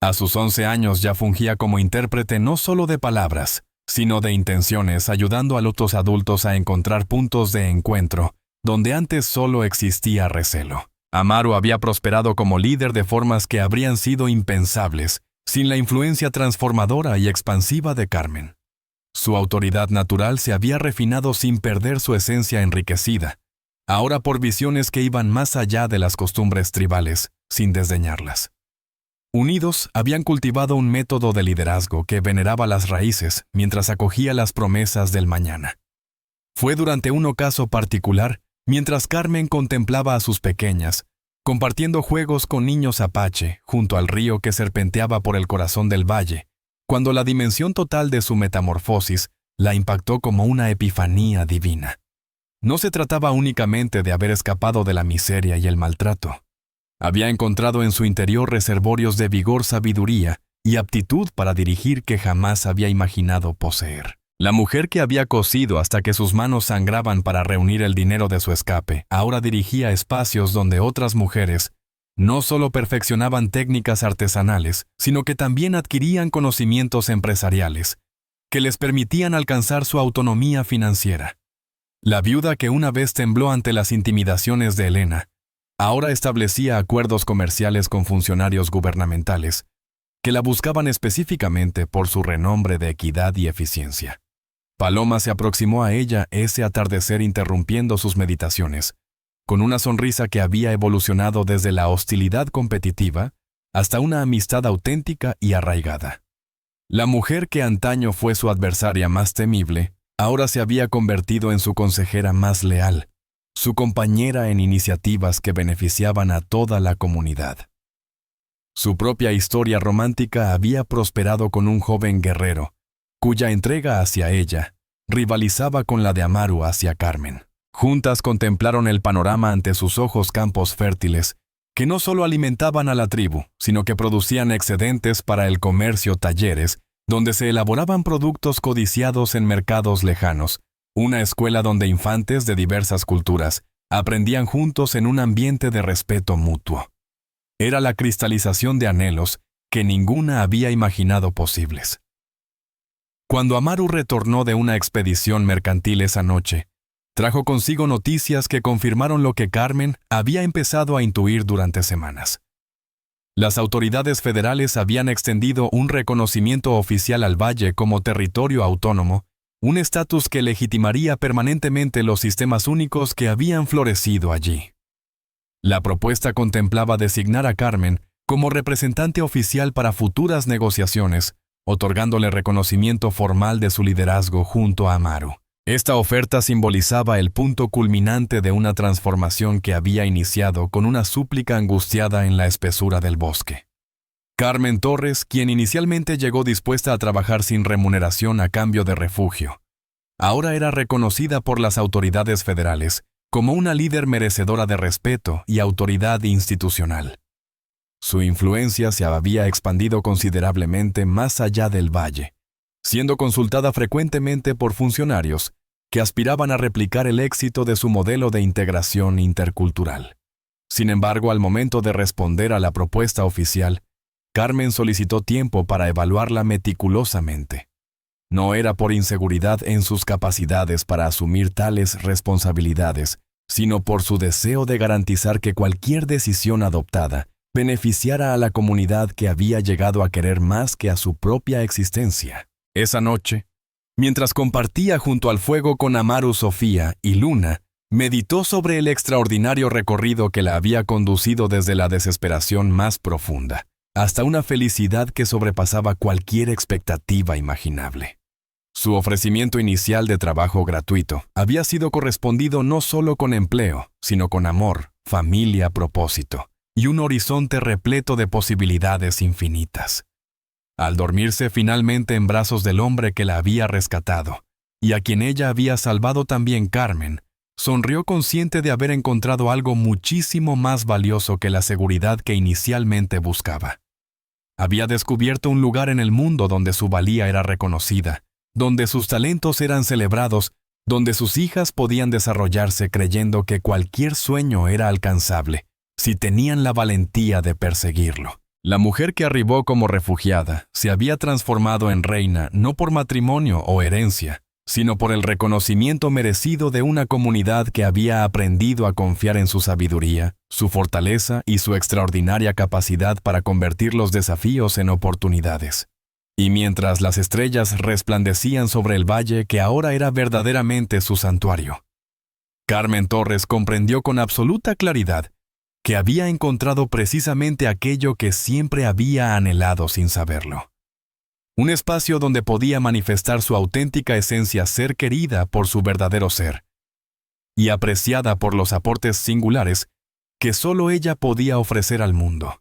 A sus 11 años ya fungía como intérprete no solo de palabras, sino de intenciones, ayudando a los adultos a encontrar puntos de encuentro donde antes solo existía recelo. Amaru había prosperado como líder de formas que habrían sido impensables sin la influencia transformadora y expansiva de Carmen. Su autoridad natural se había refinado sin perder su esencia enriquecida, ahora por visiones que iban más allá de las costumbres tribales, sin desdeñarlas. Unidos, habían cultivado un método de liderazgo que veneraba las raíces mientras acogía las promesas del mañana. Fue durante un ocaso particular, mientras Carmen contemplaba a sus pequeñas, compartiendo juegos con niños apache junto al río que serpenteaba por el corazón del valle, cuando la dimensión total de su metamorfosis la impactó como una epifanía divina. No se trataba únicamente de haber escapado de la miseria y el maltrato. Había encontrado en su interior reservorios de vigor, sabiduría y aptitud para dirigir que jamás había imaginado poseer. La mujer que había cosido hasta que sus manos sangraban para reunir el dinero de su escape, ahora dirigía espacios donde otras mujeres no solo perfeccionaban técnicas artesanales, sino que también adquirían conocimientos empresariales que les permitían alcanzar su autonomía financiera. La viuda que una vez tembló ante las intimidaciones de Elena, ahora establecía acuerdos comerciales con funcionarios gubernamentales que la buscaban específicamente por su renombre de equidad y eficiencia. Paloma se aproximó a ella ese atardecer interrumpiendo sus meditaciones, con una sonrisa que había evolucionado desde la hostilidad competitiva hasta una amistad auténtica y arraigada. La mujer que antaño fue su adversaria más temible, ahora se había convertido en su consejera más leal, su compañera en iniciativas que beneficiaban a toda la comunidad. Su propia historia romántica había prosperado con un joven guerrero, cuya entrega hacia ella rivalizaba con la de Amaru hacia Carmen. Juntas contemplaron el panorama ante sus ojos campos fértiles, que no solo alimentaban a la tribu, sino que producían excedentes para el comercio, talleres, donde se elaboraban productos codiciados en mercados lejanos, una escuela donde infantes de diversas culturas aprendían juntos en un ambiente de respeto mutuo. Era la cristalización de anhelos que ninguna había imaginado posibles. Cuando Amaru retornó de una expedición mercantil esa noche, trajo consigo noticias que confirmaron lo que Carmen había empezado a intuir durante semanas. Las autoridades federales habían extendido un reconocimiento oficial al valle como territorio autónomo, un estatus que legitimaría permanentemente los sistemas únicos que habían florecido allí. La propuesta contemplaba designar a Carmen como representante oficial para futuras negociaciones, otorgándole reconocimiento formal de su liderazgo junto a Amaru. Esta oferta simbolizaba el punto culminante de una transformación que había iniciado con una súplica angustiada en la espesura del bosque. Carmen Torres, quien inicialmente llegó dispuesta a trabajar sin remuneración a cambio de refugio, ahora era reconocida por las autoridades federales como una líder merecedora de respeto y autoridad institucional. Su influencia se había expandido considerablemente más allá del valle, siendo consultada frecuentemente por funcionarios que aspiraban a replicar el éxito de su modelo de integración intercultural. Sin embargo, al momento de responder a la propuesta oficial, Carmen solicitó tiempo para evaluarla meticulosamente. No era por inseguridad en sus capacidades para asumir tales responsabilidades, sino por su deseo de garantizar que cualquier decisión adoptada beneficiara a la comunidad que había llegado a querer más que a su propia existencia. Esa noche, mientras compartía junto al fuego con Amaru Sofía y Luna, meditó sobre el extraordinario recorrido que la había conducido desde la desesperación más profunda hasta una felicidad que sobrepasaba cualquier expectativa imaginable. Su ofrecimiento inicial de trabajo gratuito había sido correspondido no solo con empleo, sino con amor, familia, propósito y un horizonte repleto de posibilidades infinitas. Al dormirse finalmente en brazos del hombre que la había rescatado, y a quien ella había salvado también Carmen, sonrió consciente de haber encontrado algo muchísimo más valioso que la seguridad que inicialmente buscaba. Había descubierto un lugar en el mundo donde su valía era reconocida, donde sus talentos eran celebrados, donde sus hijas podían desarrollarse creyendo que cualquier sueño era alcanzable, si tenían la valentía de perseguirlo. La mujer que arribó como refugiada se había transformado en reina no por matrimonio o herencia, sino por el reconocimiento merecido de una comunidad que había aprendido a confiar en su sabiduría, su fortaleza y su extraordinaria capacidad para convertir los desafíos en oportunidades. Y mientras las estrellas resplandecían sobre el valle que ahora era verdaderamente su santuario, Carmen Torres comprendió con absoluta claridad que había encontrado precisamente aquello que siempre había anhelado sin saberlo. Un espacio donde podía manifestar su auténtica esencia, ser querida por su verdadero ser y apreciada por los aportes singulares que solo ella podía ofrecer al mundo.